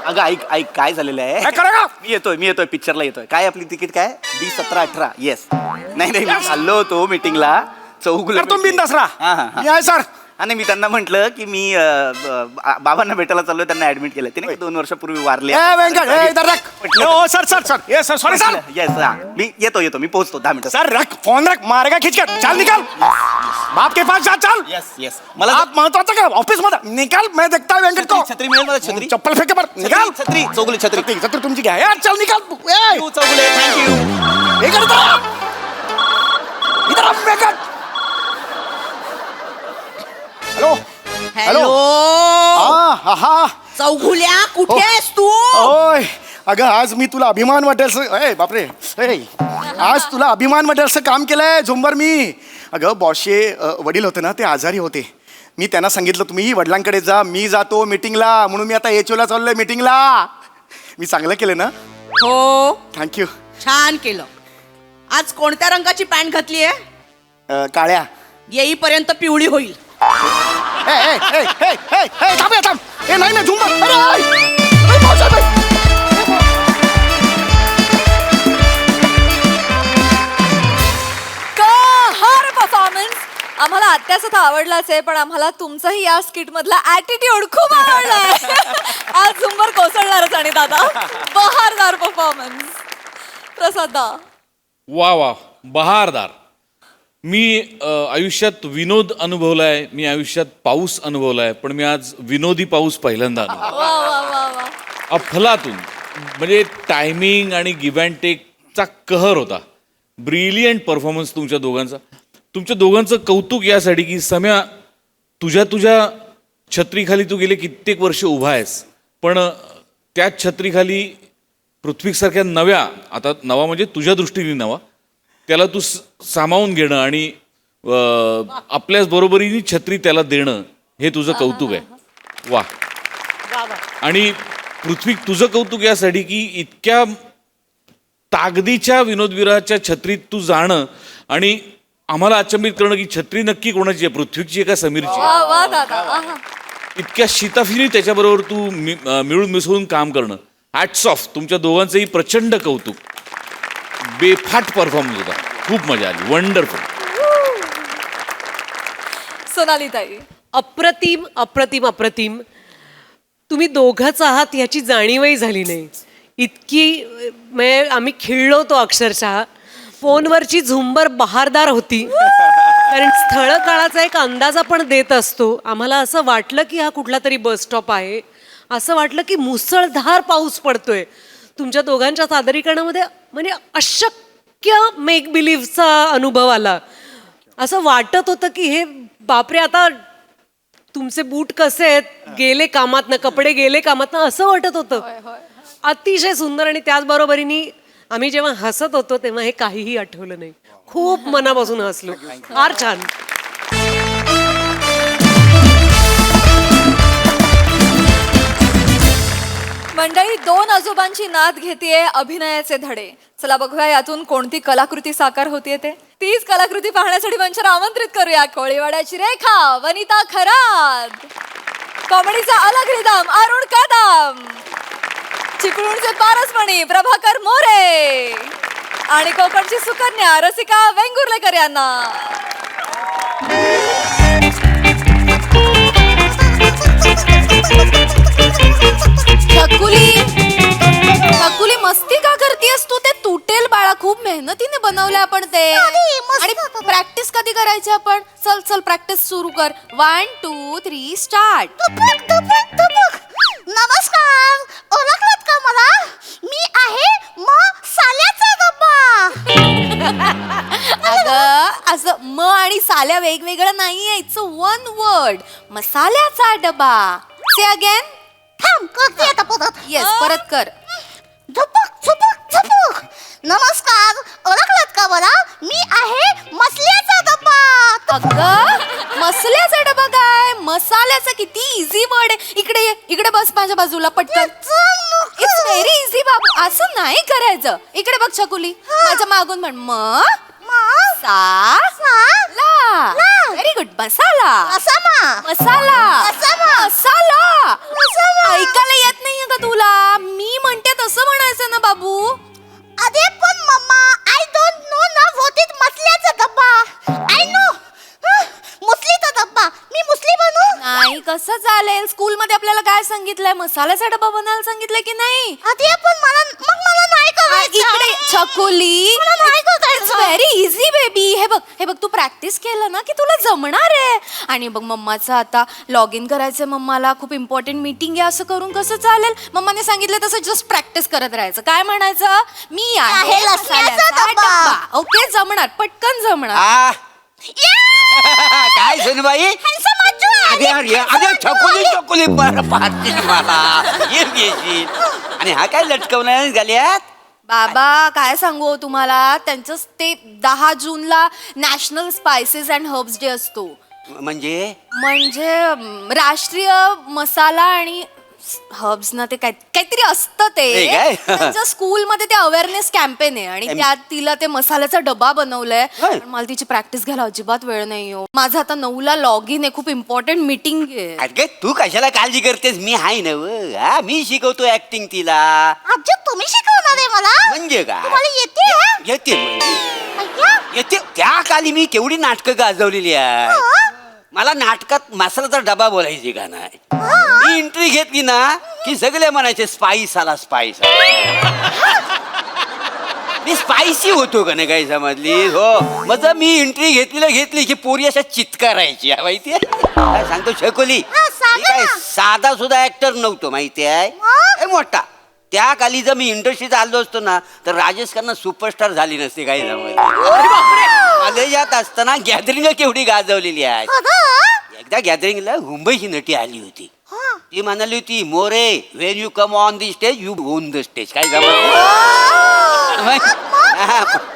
अगं ऐक काय झालेलं आहे. काय करेगा? मी येतोय पिक्चरला येतोय. काय आपली तिकीट काय? 20, 17, 18. येस. नाही मी चाललो होतो मीटिंगला. चौगुले तर तुम्ही बिंदास राहा. हा. मी आहे सर. आणि मी त्यांना म्हटलं की मी बाबांना भेटायला चाललोय, त्यांना ऍडमिट केलं. त्याने 2 वर्षापूर्वी वारले. ए वेंकट इधर रख. ओ सर सर सर. ये सर सॉरी सर. येस मी येतो मी पोहोचतो 10 मिनिटं. सर रख फोन रख. मारेगा खींच के. चल निकल. बाप के पास जा चल. येस मला आप महत्वाचं का ऑफिस मध्ये निकाल. मैं देखता वेंकट को. छत्री मिळेल मला. छत्री चप्पल फेंके पर निकाल. छत्री चौगुले छत्री. छत्री तुमची घ्या यार. चल निकाल. ए तू चौगुले थँक्यू. इधर आ वेंकट. हेलो हॅलो हा. चौघुल्या, कुठे आहेस तू? ओय अगं आज मी तुला अभिमान वाटेल. ए बापरे. ए आज तुला अभिमान वाटेल असं काम केलंय झुंबर मी. अगं बॉसचे वडील होते ना, ते आजारी होते. मी त्यांना सांगितलं तुम्ही वडिलांकडे जा, मी जातो मीटिंगला. म्हणून मी आता एचओला चाललोय मीटिंगला. मी चांगलं केलं ना? हो, थँक्यू. छान केलं. आज कोणत्या रंगाची पॅन्ट घातली आहे? काळ्या. येईपर्यंत पिवळी होईल. ए ए ए ए ए ए थांब थांब. ए नाही झुंबर. अरे बॉस. कहर परफॉर्मन्स. आम्हाला आत्याचा तर आवडलाच आहे, पण आम्हाला तुमचाही या स्किट मधला ऍटिट्यूड खूप आवडलाय. आज झुंबर कोसळणारच. आणि दादा बहारदार परफॉर्मन्स. प्रसादा. वा बहारदार. मी आयुष्यात विनोद अनुभवलाय, मी आयुष्यात पाऊस अनुभवलाय, पण मी आज विनोदी पाऊस पहिल्यांदा अनुभवला. वा वा वा वा. अफलातून. म्हणजे टायमिंग आणि गिव्ह अँड टेकचा कहर होता. ब्रिलियंट परफॉर्मन्स तुमच्या दोघांचा. तुमच्या दोघांचं कौतुक यासाठी की सम्या, तुझ्या छत्रीखाली तू गेले कित्येक वर्ष उभा आहेस, पण त्याच छत्रीखाली पृथ्वीसारख्या नव्या, आता नवा म्हणजे तुझ्या दृष्टीने नवा, त्याला तू सामावून घेणं आणि आपल्याच बरोबरीने छत्री त्याला देणं, हे तुझं कौतुक आहे. वा. आणि पृथ्वी, तुझं कौतुक यासाठी की इतक्या ताकदीच्या विनोदवीराच्या छत्रीत तू जाणं आणि आम्हाला अचंबित करणं की छत्री नक्की कोणाची आहे, पृथ्वीची आहे का समीरची आहे. वा वा दादा. आहा. इतक्या शिताफीने त्याच्याबरोबर तू मिळून मिसळून काम करणं. Hats off. तुमच्या दोघांचंही प्रचंड कौतुक. बेफाट परफॉर्मन्स होता. खूप मजा आली. वंडरफुल. सोनाली ताई. अप्रतिम अप्रतिम अप्रतिम. तुम्ही दोघंच आहात याची जाणीवही झाली नाही. इतकी म्हणजे आम्ही खिळलो होतो अक्षरशः. फोनवरची झुंबर बहारदार होती. कारण स्थळ काळाचा एक अंदाज आपण देत असतो. आम्हाला असं वाटलं की हा कुठला तरी बस स्टॉप आहे. असं वाटलं की मुसळधार पाऊस पडतोय. तुमच्या दोघांच्या सादरीकरणामध्ये म्हणजे अशक्य मेक बिलीव्हचा अनुभव आला. असं वाटत होतं की हे बापरे, आता तुमचे बूट कसे आहेत, गेले कामातनं, कपडे गेले कामातनं, असं वाटत होतं. अतिशय सुंदर. आणि त्याचबरोबरीने आम्ही जेव्हा हसत होतो तेव्हा हे काहीही आठवलं नाही. खूप मनापासून हसलो. फार छान. मंडळी, 2 आजोबांची नाद घेतेय अभिनयाचे धडे. चला बघूया यातून कोणती कलाकृती साकार होतीये ते. तीच कलाकृती पाहण्यासाठी मंचावर आमंत्रित करूया कोळीवाड्याची रेखा, वनिता खरात, कॉमेडीचा अलग रिदम अरुण कदम, चिपळूणचे पारसमणी प्रभाकर मोरे आणि कोकणची सुकन्या रसिका वेंगुर्लेकर यांना. छकुली मस्ती का करतेस तू? ते तुटेल बाळा, खूप मेहनतीने बनवलंय आपण ते. आणि प्रॅक्टिस कधी करायची आपण? चल चल प्रॅक्टिस सुरू कर. 1 2 3 स्टार्ट. नमस्कार, ओळखलात का मला? मी आहे साल्याचा डब्बा. अगं असं म आणि साल्या वेगवेगळं नाहीये. It's one word. मसाल्याचा डबा. से अगेन. थांब, करते आता परत. येस, परत कर. झुपुक झुपुक झुपुक. नमस्कार, ओळखलात का मला? मी आहे मसल्याचा डब्बा. अगं मसाल्याचा डबा काय? मसाल्याचा किती इझी वर्ड आहे. इकडे ये, इकडे बस माझ्या बाजूला पटकन. इट्स व्हेरी इझी बाबू. असं नाही करायचं. इकडे बघ छकुली, माझ्या मागून म्हण ला. Very good. मसाला मसाला मसाला. ऐकायला येत नाहीये का तुला? मी म्हणते तसं म्हणायचं ना बाबू. अरे पण मम्मा, आय डोंट नो ना व्हॉट इज मसल्याचा डब्बा. आय नो मुसलीचा डब्बा. मी मुसली बनू? नाही, कसं चालेल? स्कूल मध्ये आपल्याला काय सांगितलंय? मसाल्याचा डबा बनायला सांगितलंय की नाही? अरे पण मला नाही करायचं. इकडे छकुली, मला नाही करायचं. It's very easy baby. हे बघ तू प्रॅक्टिस केलं ना की तुला जमणार आहे. आणि बघ मम्माचं आता लॉग इन करायचंय. मम्माला खूप इम्पॉर्टंट मीटिंग आहे. असं करून कसं चालेल? मम्माने सांगितलं तसं जस्ट प्रॅक्टिस करत राहायचं. काय म्हणायचं? मी आहे आहे लसण्याचा मसाल्याचा डबा. डबा. ओके, जमणार, पटकन जमणार. आ काय सुनबाई? अरे छकुली बरं पाहते मला ये घेशील. आणि हा काय लटकवणार गल्यात? बाबा काय सांगू तुम्हाला, त्यांचं ते 10 जूनला national spices and herbs day असतो. म्हणजे म्हणजे राष्ट्रीय मसाला आणि हर्ब्स ना ते काहीतरी असतं ते. हे काय? त्यांच्या स्कूलमध्ये ते अवेअरनेस कॅम्पेन आहे आणि त्यात तिला ते मसाल्याचा डबा बनवलाय. होय. पण मला तिची प्रॅक्टिस घ्यायला अजिबात वेळ नाही हो. माझं आता 9ला लॉग इन आहे. खूप इम्पॉर्टंट मीटिंग आहे. अरे तू कशाला काळजी करतेस? मी हाय ना व. हा मी शिकवतो ऍक्टिंग तिला. आजी तुम्ही शिकवणार आहे मला? म्हणजे काय? तुम्हाला येते? येते म्हणजे अय्या. येते. त्या काली मी केवढी नाटकं गाजवलेली आहे. मला नाटकात मसाल्याचा डबा बोलायची का नाही? मी एंट्री घेतली ना की सगळे म्हणायचे स्पाइस आला स्पाइस. मी स्पायसी होतो का नाही काही समजली? हो मग मी एंट्री घेतली की पोरी अशा चित्कारायची माहितीये. काय सांगतो छकुली, सांगा मी काय ना. साधा सुद्धा ऍक्टर नव्हतो माहिती आहे. ए मोठा त्या काली जर मी इंडस्ट्रीत आलो असतो ना तर राजेश खन्ना सुपरस्टार झाली नसते काही समजली. कॉलेजात असताना गॅदरिंग केवढी गाजवलेली आहे. एकदा गॅदरिंगला मुंबईची नटी आली होती. ती म्हणाली होती, More Wien you come on the stage you on the stage. काय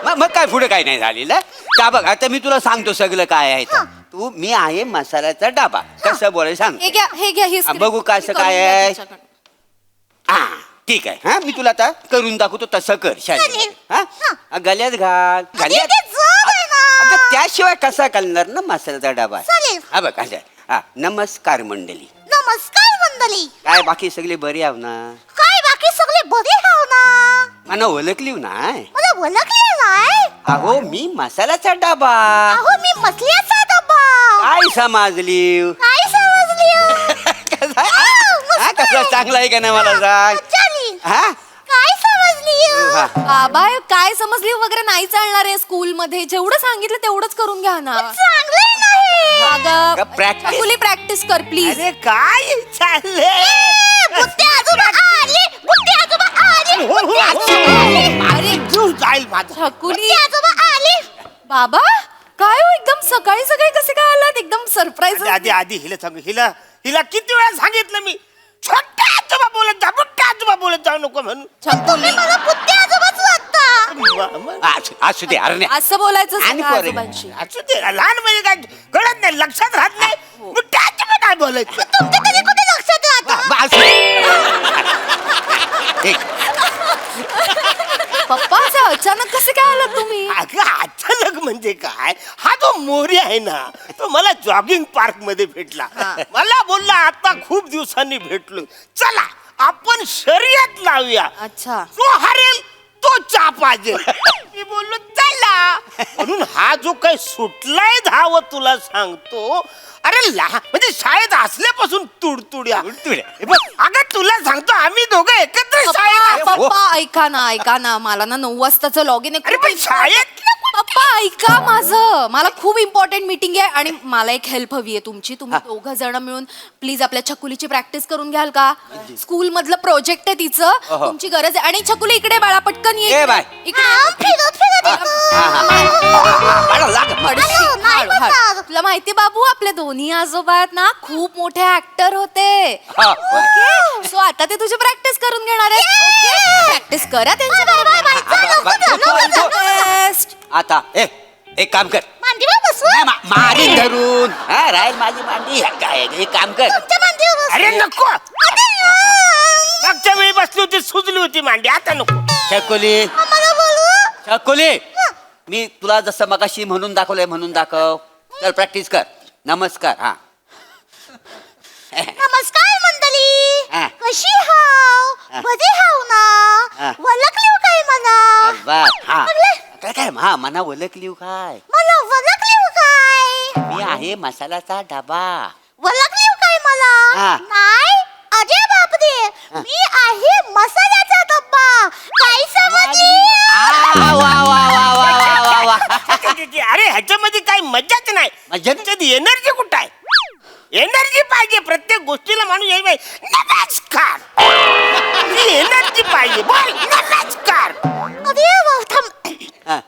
मग काय पुढे काय नाही झालेलं का? बघ आता मी तुला सांगतो सगळं काय आहे ते. तू मी आहे मसाल्याचा डबा कसं बोलायचं सांग. हे घ्या ही हा, script. बघू कसं करून काय घ्या आहे. तिच्याकडनं. हा ठीक आहे. हा मी तुला आता करून दाखवतो तसं कर. शाळेत हा गल्यात घाल. गल्यात ते जड आहे ना. अगं त्याशिवाय कसा करणार ना मसाल्याचा डबा. चालेल. हा बघ असं. हा नमस्कार मंडळी. नमस्कार मंडळी. काय बाकी सगळे बरे आहो ना? काय बाकी सगळे बरे हाव ना? मला ओळखली नाही. मला ओळखले नाही. अहो मी मसाल्याचा डबा. अहो मी मसल्याचा डब्बा. काय समजली? काय समजली? कसा हा, कसा चांगला आहे का नाही मला सांग. चाली. हा काय समजली? हा. बाबा काय समजली वगैरे नाही चालणार आहे. स्कूलमध्ये जेवढं सांगितलं तेवढंच करून घ्या ना. चांगलं नाही. अगं practice? छकुली प्रॅक्टिस कर प्लीज. अरे काय चाललंय? बुट्टे आजोबा आले. बुट्टे आजोबा आले. बुट्टे आजोबा आले. अरे जीव जाईल माझा. छकुली बुट्टे आजोबा आले. बाबा काय हो, एकदम सकाळी सकाळी कसे काय आलात? एकदम सरप्राईज. आधी हिला सांगू. हिला किती वेळा सांगितलं मी, छोट्या आजोबा बोलत जा, मोठ्या आजोबा बोलत जाऊ नको म्हणून. तुम्ही मला बुट्टे आजोबाच वाटता. असू दे अरे असं बोलायचं आणि सगळं पोरे. आजोबांशी. असू दे लहान म्हणजे काय कळत नाही लक्षात राहत नाही मग त्यात तुम्ही काय बोलायचं तुमच्या तरी कुठे लक्षात राहतं पप्पा असं अचानक कसे काय आलात तुम्ही? अगं अचानक म्हणजे काय हा जो मोरी आहे ना तो मला जॉगिंग पार्क मध्ये भेटला मला बोलला आता खूप दिवसांनी भेटलो चला आपण शर्यत लावूया अच्छा. जो हरेल तो चहा पाहिजे मी बोललो चला म्हणून हा जो काही सुटलाय धाव तुला सांगतो अरे लहान म्हणजे शाळेत असल्यापासून तुडतुड्या हे बघ, अगं तुला सांगतो आम्ही दोघं एकत्र शाळेत पप्पा पप्पा, ऐका ना मला ना 9 वाजताचं लॉग इन अरे पण शाळेत पप्पा ऐका माझं मला खूप इम्पॉर्टंट मीटिंग आहे आणि मला एक हेल्प हवी आहे तुमची तुम्ही 2 जण मिळून प्लीज आपल्या छकुलीची प्रॅक्टिस करून घ्याल का स्कूल मधलं प्रोजेक्ट आहे तिचं तुमची गरज आहे आणि छकुली इकडे बाळा पटकन ये ए बाय. फिरत तुला माहिती बाबू आपले दोन्ही आजोबा आहेत ना खूप मोठे ऍक्टर होते हा, ओके सो आता ते तुझी प्रॅक्टिस करून घेणार आहेत प्रॅक्टिस करा त्यांच्या बेस्ट आता एक काम कर मांडीवर बसू नाही, मारी धरून हा राहील माझी मांडी काय एक काम कर तुमच्या मांडीवर बसू. अरे नको मागच्या वेळी बसली होती सुजली होती मांडी आता नको छकुली मला बोलू छकुली मी तुला जसं मगाशी म्हणून दाखवलंय म्हणून दाखव चल प्रॅक्टिस कर नमस्कार हा नमस्कार मंडळी हा. कशी हाव बरी हाव ना हा. वलकलीव काय मला बस हा अगले, काय काय हा मना ओळखलीव काय मला वलकलीव काय मी आहे मसाल्याचा डबा वलकलीव काय हा. मला नाही अरे बापरे मी आहे मसाल्याचा डब्बा काय समजली वा वा वा वा वा वा वा वा अरे ह्याच्यामध्ये काही मजाच नाही मज्जा नाही? त्याच्यात एनर्जी कुठं आहे एनर्जी पाहिजे प्रत्येक गोष्टीला माणूस येईल पाहिजे. नमस्कार ही एनर्जी पाहिजे बोल नमस्कार अरे वा, थांब. हा.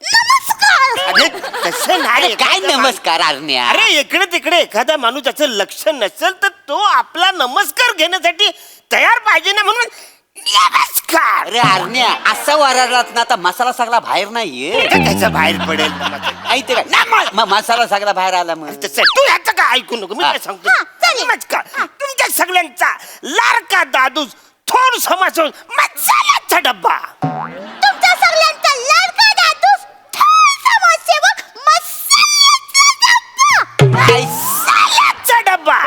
नमस्कार अरे तसं नाही अरे काय नमस्कार आरण्या अरे इकडे तिकडे एखादा माणूस त्याचं लक्ष नसेल तर तो आपला नमस्कार घेण्यासाठी तयार पाहिजे ना म्हणून नमस्कार अरे आरण्या असा वराडात ना आता मसाला सगळा बाहेर नाहीये त्याच्या बाहेर पडेल माहिती काय मसाला सगळा बाहेर आला मग तसं तू ह्याचं काय ऐकू नको मी काय सांगतो नमस्कार तुमच्या सगळ्यांचा लाडका दादूस थोड समाज मसाल्याचा डब्बा तुमच्या सगळ्यांचा लाडका दादूस समाजसेवक मसाल्याचा डब्बा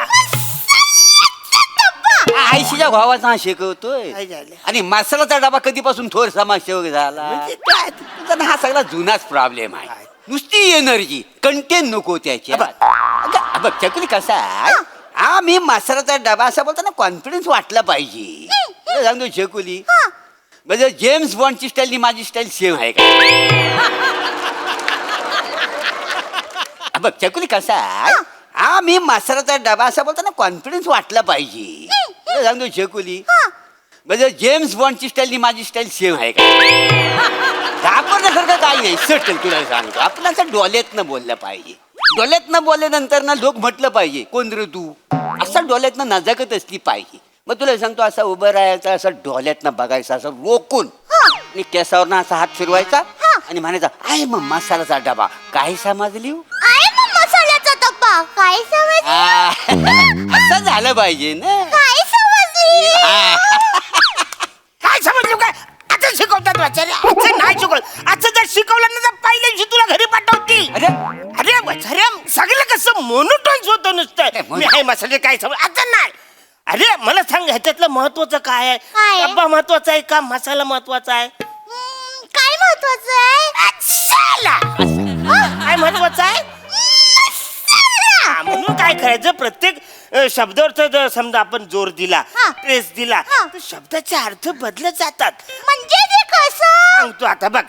आयशीच्या भावाचा हा शिकवतोय काय झालं? आणि मसाल्याचा डबा कधीपासून थोर समाजसेवक झाला म्हणजे काय? तुझा ना हा सगळा जुनाच प्रॉब्लेम आहे नुसती एनर्जी कंटेन नको त्याची बघ चकुली कसा आहे हा मी मसाल्याचा डबा असं बोलताना कॉन्फिडन्स वाटला पाहिजे तुला सांगतो चकुली म्हणजे जेम्स बॉन्डची स्टाईल माझी स्टाईल सेम आहे का बघ चकुली कसा आहे हा मी मसाल्याचा डबा असं बोलताना कॉन्फिडन्स वाटला पाहिजे तुला सांगतो चकुली म्हणजे जेम्स बॉन्डची स्टाईल माझी स्टाईल सेम आहे का घाबरण्यासारखं काही नाही सटल तुला सांगतो आपण असं डोल्यातनं बोललं पाहिजे डोल्यातनं बोलल्यानंतर ना लोक म्हटलं पाहिजे कोण रे तू असं डोल्यातनं नजाकत असली पाहिजे मग तुला सांगतो असं उभं राहायचं असं डोल्यातनं बघायचं असं रोखून आणि केसावरनं असा हात फिरवायचा आणि म्हणायचा आहे मग मसाल्याचा डबा काय समजली आहे मग मसाल्याचा डब्बा काय समजली असं झालं पाहिजे ना काय समजली काय समजलं काय आता शिकवतात वाचारे असं नाही शिकवलं असं जर शिकवलं ना तर पहिल्या दिवशी तुला घरी पाठवतील अरे अरे वाचारे सगळं कसं मोनोटॉन्स होतं नुसतं मी आहे मसाले काय समज आता नाही अरे मला सांग ह्याच्यातलं महत्वाचं काय आहे काय? डब्बा महत्वाचा आहे का मसाला महत्वाचा आहे काय महत्वाचं आहे मसाला काय महत्वाचं आहे हा, म्हणून काय करायचं प्रत्येक शब्दावर जर समजा आपण जोर दिला हा. प्रेस दिला हा. तर शब्दाचे अर्थ बदलत जातात म्हणजे ते कसं सांगतो आता बघ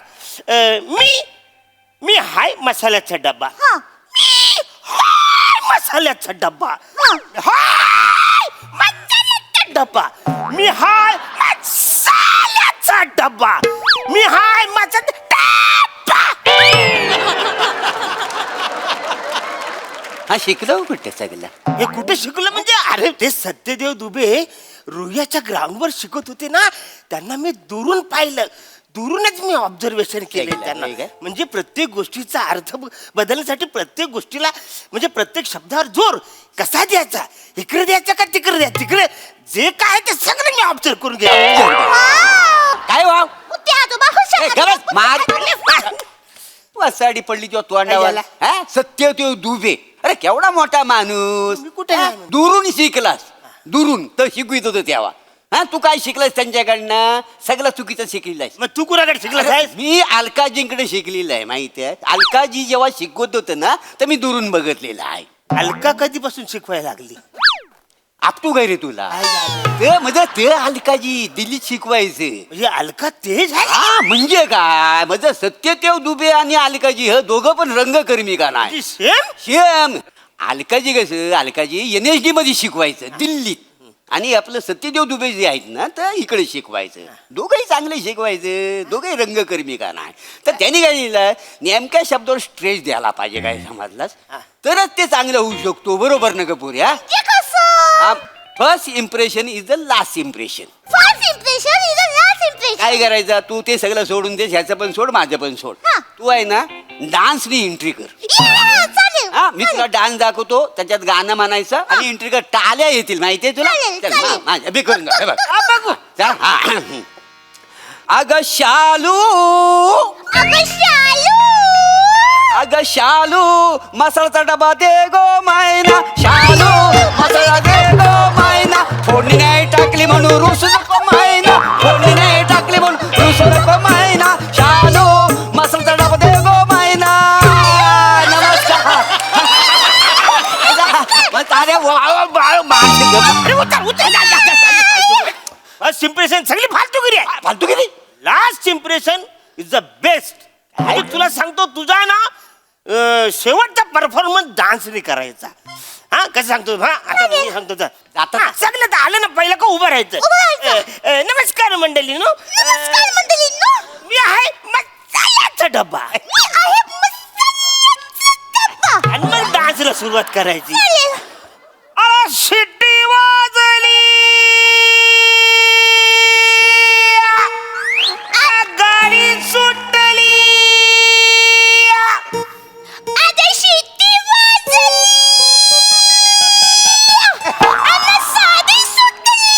मी हाय मसाल्याचा डब्बा हा मी हाय मसाल्याचा डब्बा हा. हाय मसाल्याचा डब्बा मी हाय मसाल्याचा डब्बा मी हाय मसाल्याचा डब्बा हा शिकलो कुठे सगळं हे कुठे शिकलं म्हणजे अरे ते सत्यदेव दुबे रुह्याच्या ग्राउंडवर शिकत होते ना त्यांना मी दुरून पाहिलं दुरूनच मी ऑब्झर्वेशन केले केलं, त्यांना नाही काय? म्हणजे प्रत्येक गोष्टीचा अर्थ बदलण्यासाठी प्रत्येक गोष्टीला म्हणजे प्रत्येक शब्दावर जोर कसा द्यायचा, इकडे द्यायचा का तिकडे द्यायचा, तिकडे जे काय आहे ते सगळं मी ऑब्झर्व करून घ्या. काय वाव ते आजोबा हुशार ए, आहेत. खरंच मार वासाडी पडली तुझ्या तोंडावर झालं? हा? सत्य तो दुबे अरे केवढा मोठा माणूस मी कुठे हा? नाही. दुरून शिकलास दुरून तर शिकवित होतो तेव्हा हा तू काय शिकलास त्यांच्याकडनं सगळं चुकीचं शिकलेलास मग तू कुणाकडे शिकला साहेब? मी अलकाजींकडे शिकलेलं आहे माहिती आहे अलकाजी जेव्हा शिकवत होतं ना तर मी दुरून बघितलेलं आहे अलका कधीपासून शिकवायला लागली? आपटू काय रे तुला ते म्हणजे ते अलकाजी दिल्लीत शिकवायचे म्हणजे अलका ते झाली हा म्हणजे काय म्हणजे सत्यदेव दुबे आणि अलकाजी हे दोघं पण रंगकर्मी का नाही सेम शेम अलकाजी कसं अलकाजी NSD मध्ये शिकवायचं दिल्लीत आणि आपलं सत्यदेव दुबे जे आहेत ना तर इकडे शिकवायचं दोघंही चांगले शिकवायचं दोघंही रंगकर्मी का नाही तर त्यांनी काय लिहिलं नेमक्या शब्दावर स्ट्रेस द्यायला पाहिजे काय समजलास तरच ते चांगलं होऊ शकतो बरोबर ना कपूर हा ते कसं? First impression is the last impression First impression is the last impression. काय करायचं तू ते सगळं सोडून दे ह्याचं पण सोड माझं पण सोड हा. तू आहे ना डान्सनी एंट्री कर Yeah, चालेल. हा मी तुला डान्स दाखवतो त्याच्यात गाणं म्हणायचं आणि एंट्री कर टाळ्या येतील माहितीये तुला चालेल, चल, चालेल. हा, माझ्या बी करून जा, हे बघ. चल, हा. अगं शालू अगं शालू. अगं शालू मसाल्याचा डबा दे गो मायना शालू मसाला दे गो मायना फोडणी नाही टाकली म्हणून रुसू नको मायना फोडणी नाही टाकली म्हणून रुसू नको मायना शालू मसाल्याचा डबा दे गो मायना नमस्कार अरे फर्स्ट इम्प्रेशन सगळी फालतूगिरी आहे. फालतू गेली last impression is the best. तुला सांगतो तुझा ना शेवटचा परफॉर्मन्स डान्सने करायचा. हा कसं सांगतो हा आता मी सांगतो तर. आता- हा, सगळं तर आलं ना पहिलं का उभं राहायचं. नमस्कार मंडळी नो नमस्कार मंडळींनो. मी आहे मसाल्याचा डब्बा मी आहे मसाल्याचा डब्बा. आणि मग डान्सला सुरुवात करायची. चालेल. अरे शिट्टी वाजली गाडी सुटली आता शिट्टी वाजली. आणि साडी सुटली.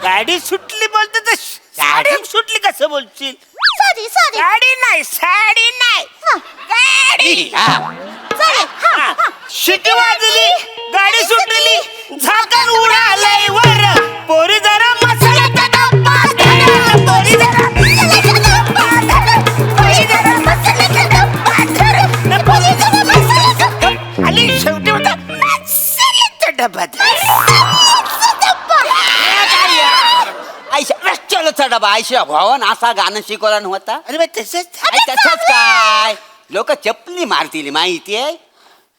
गाडी सुटली बोलते तर साडी सुटली कसं बोलशील. Sorry, sorry. गाडी नाही साडी नाही हा. गाडी. चालेल. हा, हा. हा. शिटी वाजली गाडी सुटली झाकण उडालंय वर पोरी जरा मसाल्याचा डब्बा धर. पोरी जरा मसाल्याचा डब्बा धर. पोरी जरा मसाल्याचा डब्बा धर. पोरी जरा मसाल्याचा डब्बा. आणि शेवटी होता मसाल्याचा डब्बा धर. मसाल्याचा डब्बा. आयशा रस्त्याला डबा आयशा भावन असा गाणं शिकवला नव्हता अरे बाई तसंच अरे तसंच काय लोक चपली मारतील माहितीये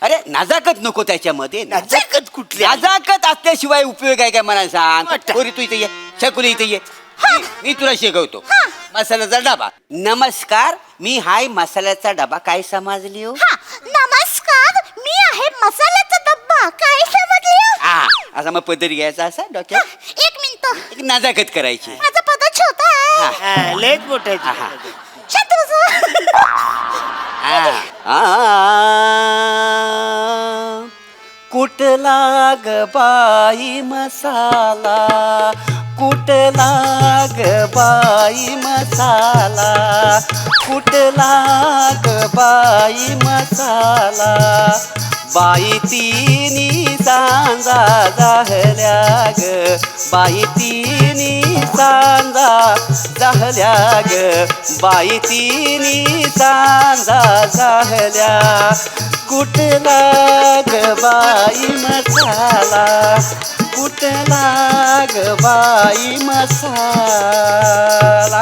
अरे नजाकत नको त्याच्यामध्ये नजाकत कुठली आली? नजाकत असल्याशिवाय उपयोग आहे काय मला सांग अच्छा. पोरी तू इथे ये शकुली इथे ये मी तुला शिकवतो मसाल्याचा डबा नमस्कार मी हाय मसाल्याचा डबा काय समजली हो हा, नमस्कार मी आहे मसाल्याचा डब्बा. काय समजले? हा असा मग पदर घ्यायचा असा डोक्यात एक मिनिट. एक नजाकत करायची माझा पद छोटा आहे. हा, लयच मोठं आहे हा. तुझं. शांत बसा. कुठला ग बाई मसाला कुठला ग बाई मसाला कुठला ग बाई मसाला बाई तिनी सांजा जाहल्या ग बाई तिनी सांजा जाहल्या ग बाई तिनी सांजा जाहल्या कुठला ग बाई मसाला कुठला ग बाई मसाला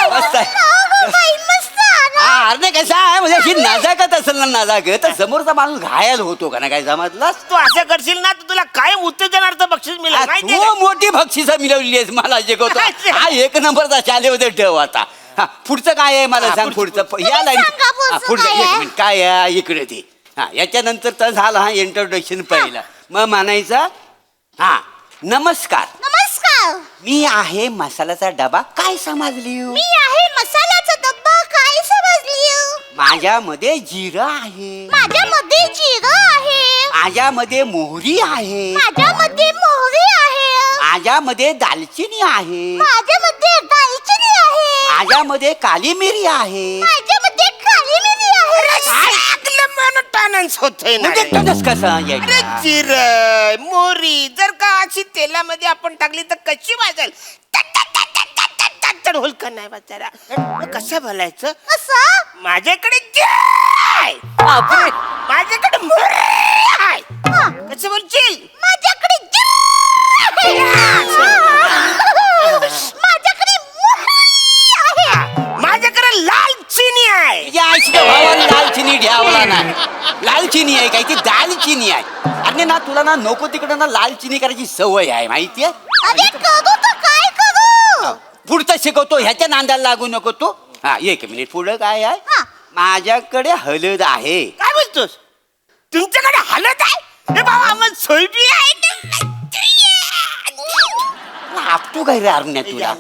मस्त आहे बाई मसाला. अरे नाही कसा आहे म्हणजे अशी नजाकत असेल ना नजाकत तर समोरचा माणूस घायल होतो का ना काय समजलास तू असं करशील ना तर तुला कायम उत्तेजनार्थ बक्षीस मिळेल माहितीये तू का? मोठी बक्षिसं मिळवली आहेस मला शिकवतो हा एक नंबरचा शालेमध्ये ठेव आता हा पुढचं काय आहे मला हा, सांग पुढचं. पुढचं या लाईन सांगा पुढचं पुढचं काय एक आहे? मिनिट काय आहे इकडे ते हा याच्यानंतर तर झालं हा इंट्रोडक्शन पहिला मग म्हणायचं हा नमस्कार नमस्कार मी आहे मसाल्याचा डबा काय समजली मी आहे मसाल्याचा डब्बा काय समजली माझ्यामध्ये जिरं आहे माझ्यामध्ये जिरं आहे माझ्यामध्ये मोहरी आहे माझ्यामध्ये मोहरी आहे माझ्यामध्ये दालचिनी आहे माझ्यामध्ये दालचिनी आहे माझ्यामध्ये काली मिरी आहे माझ्यामध्ये काली मिरी आहे मोनोटॉनन्स होतोय ना म्हणजे रे. तसंच कसं अरे यायचं? जिरं मोरी जर का अशी तेलामध्ये आपण टाकली तर कशी वाजेल होईल का नाही वाचारा मग कसं बोलायचं असं माझ्याकडे जिरं आहे बापरे. माझ्याकडे मोहरी आहे कसं बोलशील माझ्याकडे जिरं आहे. माझ्याकडे मोहरी आहे माझ्याकडे लाल चिनी आहे तुझ्या आईच्या भावाला लाल चिनी घ्यावला नाही लाल चिनी आहे काय ती दालचिनी आहे आणि ना तुला ना नको तिकडे ना लाल चिनी करायची सवय आहे माहितीये अरे करू तर काय करू पुढचं शिकवतो ह्याच्या नांदाला लागू नको तू हा एक मिनिट पुढं काय आहे हा. माझ्याकडे हळद आहे काय बोलतोस तुमच्याकडे हलत आहे हे बाबा मग सोयबी आहे आपटू काय रे अरण्या तुला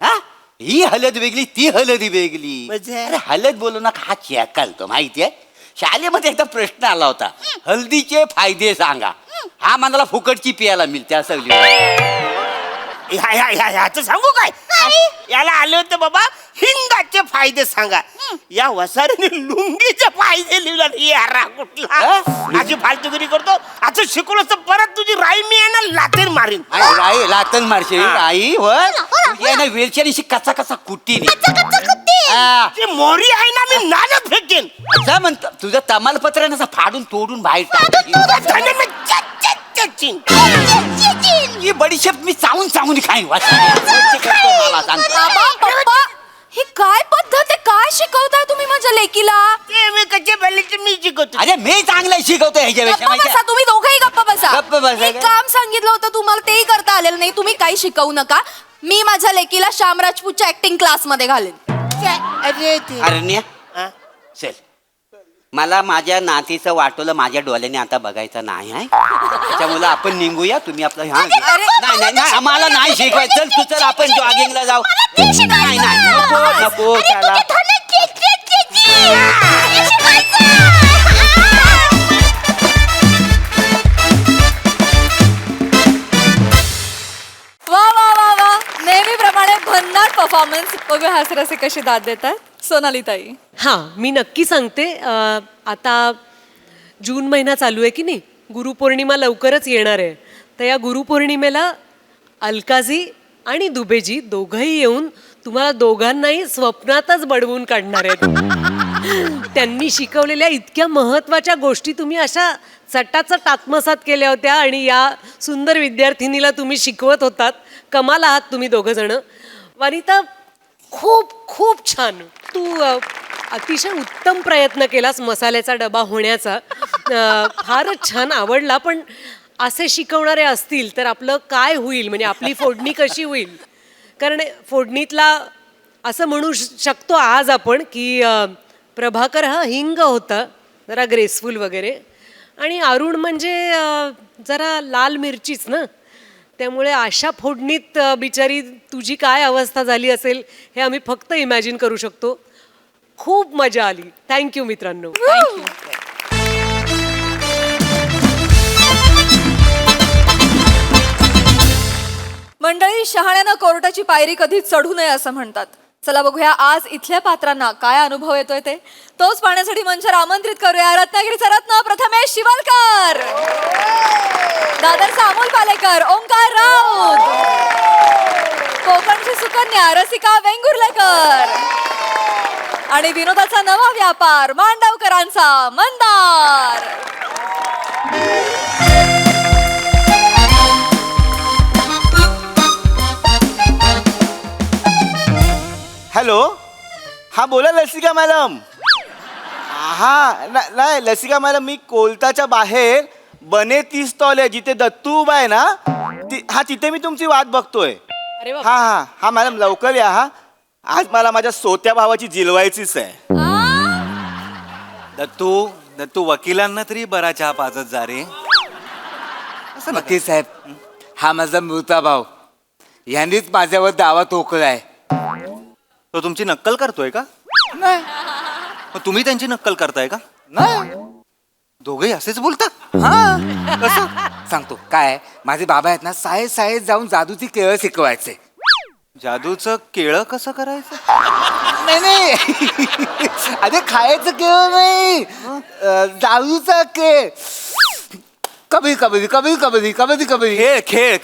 हा ही हळद वेगळी ती हळद वेगळी म्हणजे? अरे हळद बोलू नका हा चेकालतो माहितीये शाळेमध्ये एकदा प्रश्न आला होता हल्दीचे फायदे सांगा हा मनाला फुकटची पियाला मिळते असं लिहिलं. ह्याचं सांगू काय याला आले होते बाबा हिंगाचे फायदे सांगा या वसारीने लुंगीचे फायदे लिहिला यारा कुठला अशी फालतुगिरी करतो असं शिकवलं तर परत तुझी राई मी आहे ना लातेर मारीन आई राई लातन मारशील आई होय तुझ्या ना वेलच्यानीशी कसा कसा कुट्टीने हा. ती मोरी आहे ना मी नाल्यात फेकेन असं म्हणतो तुझं तमालपत्र आहे ना असं फाडून तोडून बाहेर टाक त्याने मी चच्चीन. ही बडीशेप मी चावून चावून खाईन मला सांगतो बाबा पप्पा ही काय पद्धत आहे काय शिकवताय तुम्ही माझ्या लेकीला ते मी कच्चे भल्लीचे मी शिकवतो अरे मी चांगलं शिकवतो ह्याच्यापेक्षा गप्पा बसा तुम्ही दोघंही गप्पा बसा गप्प बसा मी का? काम सांगितलं होतं तुम्हाला तेही करता आलेलं नाही तुम्ही काही शिकवू नका मी माझ्या लेकीला श्याम राजपूतच्या ऍक्टिंग क्लास मध्ये घालेन अरे ते अरण्या चल मला माझ्या नातीचं वाटोलं माझ्या डोळ्याने आता बघायचं नाही आहे त्याच्यामुळे आपण निघूया तुम्ही आपलं हा घे. नाही नाही आम्हाला नाही शिकवायचं चल तू चल आपण जॉगिंगला जाऊ नाही नाही नको नको त्याला वा वा वा वा नेहमीप्रमाणे भन्नाट परफॉर्मन्स बघूया हास्यरसे कशी दाद देतात सोनाली ताई हां मी नक्की सांगते आता जून महिना चालू आहे की नाही गुरुपौर्णिमा लवकरच येणार आहे तर या गुरुपौर्णिमेला अलकाजी आणि दुबेजी दोघंही येऊन तुम्हाला दोघांनाही स्वप्नातच बडवून काढणार आहेत त्यांनी शिकवलेल्या इतक्या महत्त्वाच्या गोष्टी तुम्ही अशा चटाचट आत्मसात केल्या होत्या आणि या सुंदर विद्यार्थिनीला तुम्ही शिकवत होतात कमाल आहात तुम्ही दोघं जण वनिता खूप खूप छान तू अतिशय उत्तम प्रयत्न केलास मसाल्याचा डबा होण्याचा फारच छान आवडला पण असे शिकवणारे असतील तर आपलं काय होईल म्हणजे आपली फोडणी कशी होईल कारण फोडणीतला असं म्हणू शकतो आज आपण की प्रभाकर हा हिंग होता जरा ग्रेसफुल वगैरे आणि अरुण म्हणजे जरा लाल मिरचीच ना त्यामुळे अशा फोडणीत बिचारी तुझी काय अवस्था झाली असेल हे आम्ही फक्त इमॅजिन करू शकतो खूप मजा आली थँक्यू मित्रांनो थँक्यू मंडळी शहाण्यानं कोर्टाची पायरी कधी चढू नये असं म्हणतात चला बघूया आज इथल्या पात्रांना काय अनुभव येतोय ते तोच पाहण्यासाठी मंचावर आमंत्रित करूया रत्नागिरीचा रत्न प्रथमेश शिवलकर दादरचा अमोल पालेकर ओंकार राऊत कोकणची सुकन्या रसिका वेंगुर्लेकर आणि विनोदाचा नवा व्यापार मांडवकरांचा मंदार हॅलो हा बोला लसिका मॅडम हा नाही लसिका मॅडम मी कोलताच्या बाहेर बने 30 स्टॉल आहे जिथे दत्तू उभा आहे ना हा तिथे मी तुमची वाट बघतोय अरे हा हा हा मॅडम लवकर या हा आज मला माझ्या सोत्या भावाची जिलवायचीच आहे दत्तू दत्तू वकिलांना तरी बरा चहा पाजत जा रे वकील साहेब हा माझा मृता भाऊ यांनीच माझ्यावर दावा ठोकलाय. तो तुमची नक्कल करतोय का? नाही मग तुम्ही त्यांची नक्कल करताय का? नाही दोघेही असेच बोलतात? हा कसं सांगतो काय माझे बाबा आहेत ना शाळेत जाऊन जादूची केळं शिकवायचे. जादूचं केळं कसं करायचं? नाही अरे खायचं केळं नाही जादूचा केळ. कबड्डी कबड्डी कबड्डी कबड्डी कबड्डी कबड्डी खेळ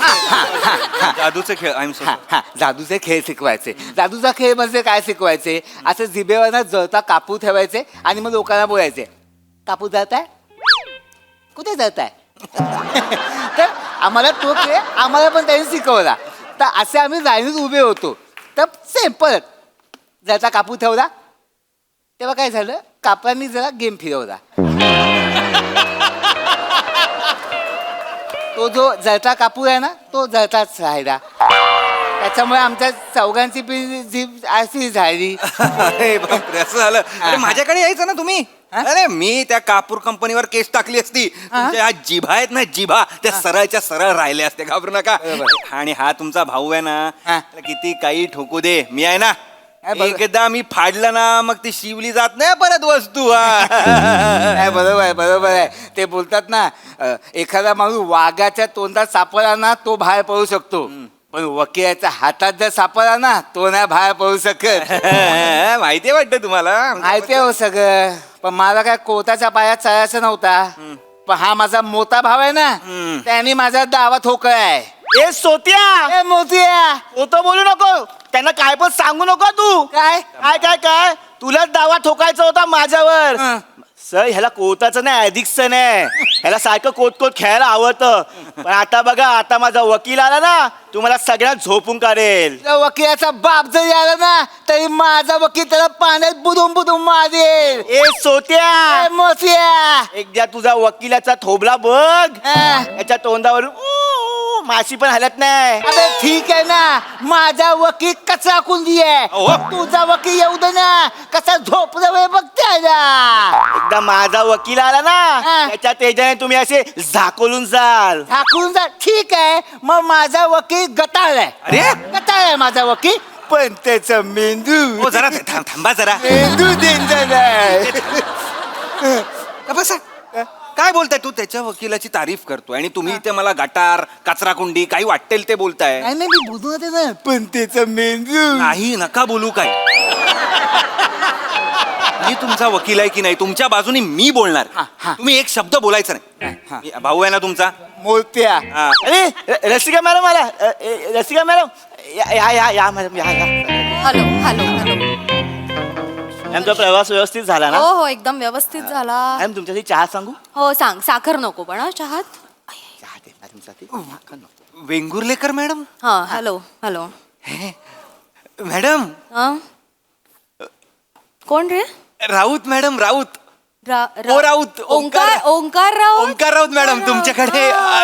जादूचे खेळ. I am sorry. हा जादूचे खेळ शिकवायचे. जादूचा खेळ म्हणजे काय शिकवायचे असं जिभेवर ना जळता कापूर ठेवायचे आणि मग लोकांना बोलायचे कापूर जळताय कुठे जळताय. तर आम्हाला तो खेळ आम्हाला पण त्यांनी शिकवला. तर असे आम्ही लाईनीत उभे होतो. तर सेम परत जळता कापूर ठेवला तेव्हा काय झालं कापरांनी जरा गेम फिरवला. तो जो जळता कापूर आहे ना तो जळताच राहिला. त्याच्यामुळे आमच्या चौघांची जीभ अशी झाली. अरे बापरे, असं झालं. अरे माझ्याकडे यायचं ना तुम्ही. अरे मी त्या कापूर कंपनीवर केस टाकली असती. तुमच्या ह्या जिभा आहेत ना जिभा त्या सरळच्या सरळ राहिल्या असते. घाबरू नका. आणि हा तुमचा भाऊ आहे ना त्याला किती काही ठोकू दे मी आहे ना. एकदा मी फाडलं ना मग ती शिवली जात नाही परत वस्तू. नाही, बरोबर आहे. ते बोलतात ना एखादा माणूस वाघाच्या तोंडात सापडला ना तो बाहेर पडू शकतो पण वकिलाच्या हातात जर सापडला ना तो नाही बाहेर पडू शकत. माहिती वाटतं तुम्हाला. माहिती आहे हो सगळं पण मला काय कोर्टाच्या पायात चढायचं नव्हता. पण हा माझा मोठा भाव आहे ना त्याने माझा दावा ठोकलाय. ए सोत्या ए मोतिया होतं बोलू नको. त्यांना काय पण सांगू नको तू. काय काय काय काय तुलाच दावा ठोकायचा होता माझ्यावर. सर ह्याला कोर्टाचं नाही ॲडिक्शन आहे. ह्याला सारखं कोट खेळायला आवडतं. पण आता बघा आता माझा वकील आला ना तुम्हाला सगळ्यात झोपून काढेल. त्या वकिलाचा बाप जरी आला ना तरी माझा वकील त्याला पाण्यात बुडून मारेल. ए सोत्या ए मोतिया एकदा तुझा वकिलाचा थोबला बघ. याच्या तोंडावर माशी पण हलत नाही. अबे ठीक आहे ना माझा वकील कचरा कुंडी आहे. तुझा वकील येऊ दे ना कसा झोपला वेळ बघते. एकदा माझा वकील आला ना त्याच्या तेजाने तुम्ही असे झाकोलून जाल. झाकून जा ठीक आहे मग माझा वकील गटाळ आहे. अरे गटाळ आहे माझा वकील पण त्याचा मेंदू हो जरा थांबा जरा. मेंदू डेंजर आहे. बसा. काय बोलताय तू? त्याच्या वकिलाची तारीफ करतोय आणि तुम्ही इथे मला गटार कचरा कुंडी काही वाटेल ते बोलताय. नाही नाही मी बोलू ना पण त्याचा मेंदू नाही नका बोलू काय. मी तुमचा वकील आहे की नाही तुमच्या बाजूने मी बोलणार. तुम्ही एक शब्द बोलायचा नाही. भाऊ आहे ना तुमचा मोत्या. हा. अरे रसिका मॅडम आला. रसिका मॅडम या या या मॅडम या या. Hello hello hello. आमचा प्रवास व्यवस्थित झाला ना? हो हो एकदम व्यवस्थित झाला. मॅडम तुमच्यासाठी चहा सांगू? हो सांग. साखर नको पण हा चहात. चहा दे मॅडमसाठी. वेंगुर्लेकर मॅडम. हा हॅलो हॅलो. मॅडम कोण रे? राऊत मॅडम राऊत. रा- राऊत. ओंकार राऊत. ओंकार राऊत मॅडम तुमच्याकडे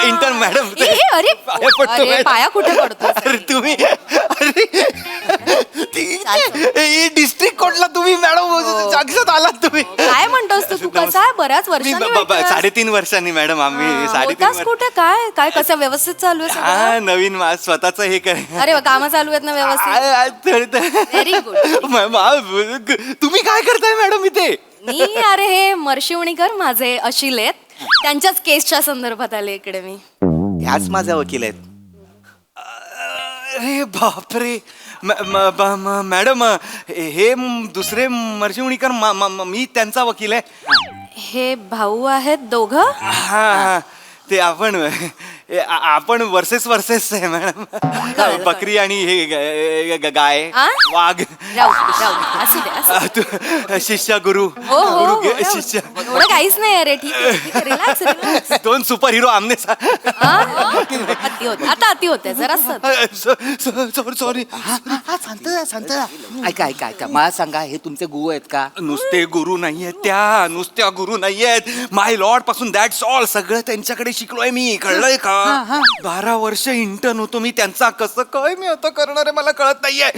इंटर्न मॅडम. अरे पाया पडतो अरे, मॅडम. पाया कुठे पडतो? अरे तुम्ही अरे डिस्ट्रिक्ट कोर्टला तुम्ही मॅडम जागसात आलात तुम्ही. काय म्हणतोस तू कसा बऱ्याच वर्षांनी भेटतोय. 3.5 वर्षांनी मॅडम आम्ही 3.5 होतास कुठे? काय काय कसं व्यवस्थित चालू आहे सगळं? हा नवीन स्वतःच हे करे. अरे काम चालू आहेत ना व्यवस्थित? Very good. तुम्ही काय करताय मॅडम इथे? मी अरे हे मर्शिवणीकर माझे अशिल आहेत त्यांच्याच केसच्या संदर्भात आले इकडे मी. ह्याच माझा वकील आहेत. अरे बापरे मॅडम हे दुसरे मर्शिवणीकर मी त्यांचा वकील आहे. हे भाऊ आहेत दोघं? हा ते आपण वर्सेस आहे मॅडम. बकरी आणि हे गाय आ? वाघ. राहू असू दे असू दे. तू शिष्य गुरु हो हो गुरु हो, शिष्य. एवढं काहीच नाही अरे. ठीक आहे रिलॅक्स रिलॅक्स. 2 सुपर हिरो आमने अति होते आता अति होते जरा सॉरी. शांत ऐका मला सांगा हे तुमचे गुरु आहेत का? नुसते गुरु नाहीयेत त्या. नुसत्या गुरु नाहीयेत. माय लॉर्ड पासून दॅट्स ऑल. सगळं त्यांच्याकडे शिकलोय मी. कळलंय का? 12 वर्ष इंटर्न होतो मी त्यांचा. कसं काय मी आता करणार आहे मला कळत नाहीये.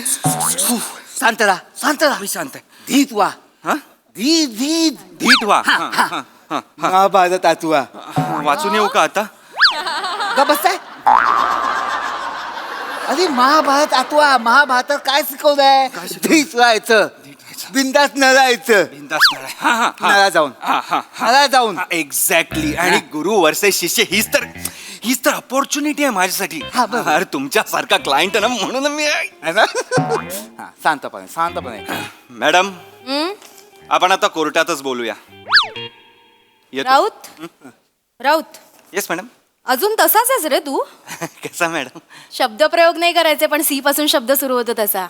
शांत राहा मी शांत आहे. धीत वा. हा? धीत व्हा. महाभारत आतवा. वाचून येऊ का आता? का बसताय अरे महाभारत आठवा. महाभारतात काय शिकवलंय? धीट राहायचं, बिंदास न राहायचं. नळा जाऊन नळा जाऊन एक्झॅक्टली. आणि गुरु वर्षे शिष्य हीच तर अपॉर्च्युनिटी आहे माझ्यासाठी. अरे तुमच्यासारखा क्लायंट ना, म्हणून मी है ना? हा, शांतपणे मॅडम आपण आता कोर्टातच बोलूया. येतो. Raut yes madam. अजून तसाच आहेस रे तू. कसा मॅडम? शब्दप्रयोग नाही करायचे, पण सी पासून शब्द सुरू होतो तसा.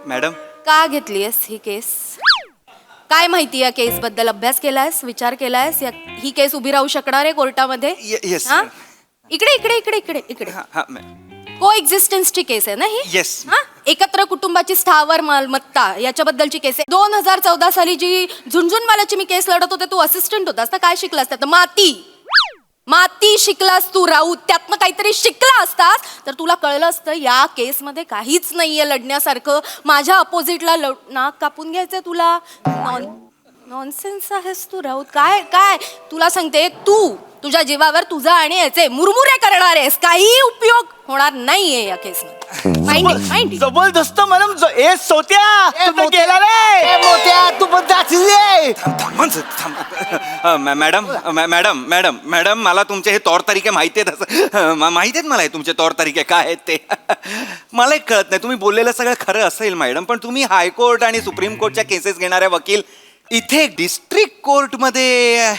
मॅडम का घेतलीयस ही केस? काय माहिती या केस बद्दल? अभ्यास केलायस, विचार केलायस? ही केस उभी राहू शकणार आहे कोर्टामध्ये? येस. हा? इकडे इकडे इकडे इकडे इकडे को एक्झिस्टन्सची केस आहे ना ही? Yes. हा? एकत्र कुटुंबाची स्थावर मालमत्ता याच्याबद्दलची केस आहे. 2014 साली जी झुंझुनवाल्याची मी केस लढत होते, तू असिस्टंट होतास ना, काय शिकलास त्यात? माती शिकलास तू राऊत. त्यातनं काहीतरी शिकला असतास तर तुला कळलं असतं या केसमध्ये काहीच नाहीये लढण्यासारखं. माझ्या अपोजिटला नाक कापून घ्यायचंय तुला. नॉनसेन्स आहेस तू राऊत. काय काय तुला सांगते, तू तुझ्या जीवावर तुझा आणि याचे मुरमुरे करणार आहेस. काही उपयोग होणार नाहीये या केसमध्ये. जबरदस्त मॅडम. ए सोत्या, तू गेला रे. मोत्या, तू पण मॅडम मला तुमचे हे तौर तरीके माहिती आहेत. माहिती आहेत मला हे तुमचे तौर तरीके काय आहेत ते. मला एक कळत नाही, तुम्ही बोललेलं सगळं खरं असेल मॅडम, पण तुम्ही हायकोर्ट आणि सुप्रीम कोर्टच्या केसेस घेणाऱ्या वकील इथे डिस्ट्रिक्ट कोर्टमध्ये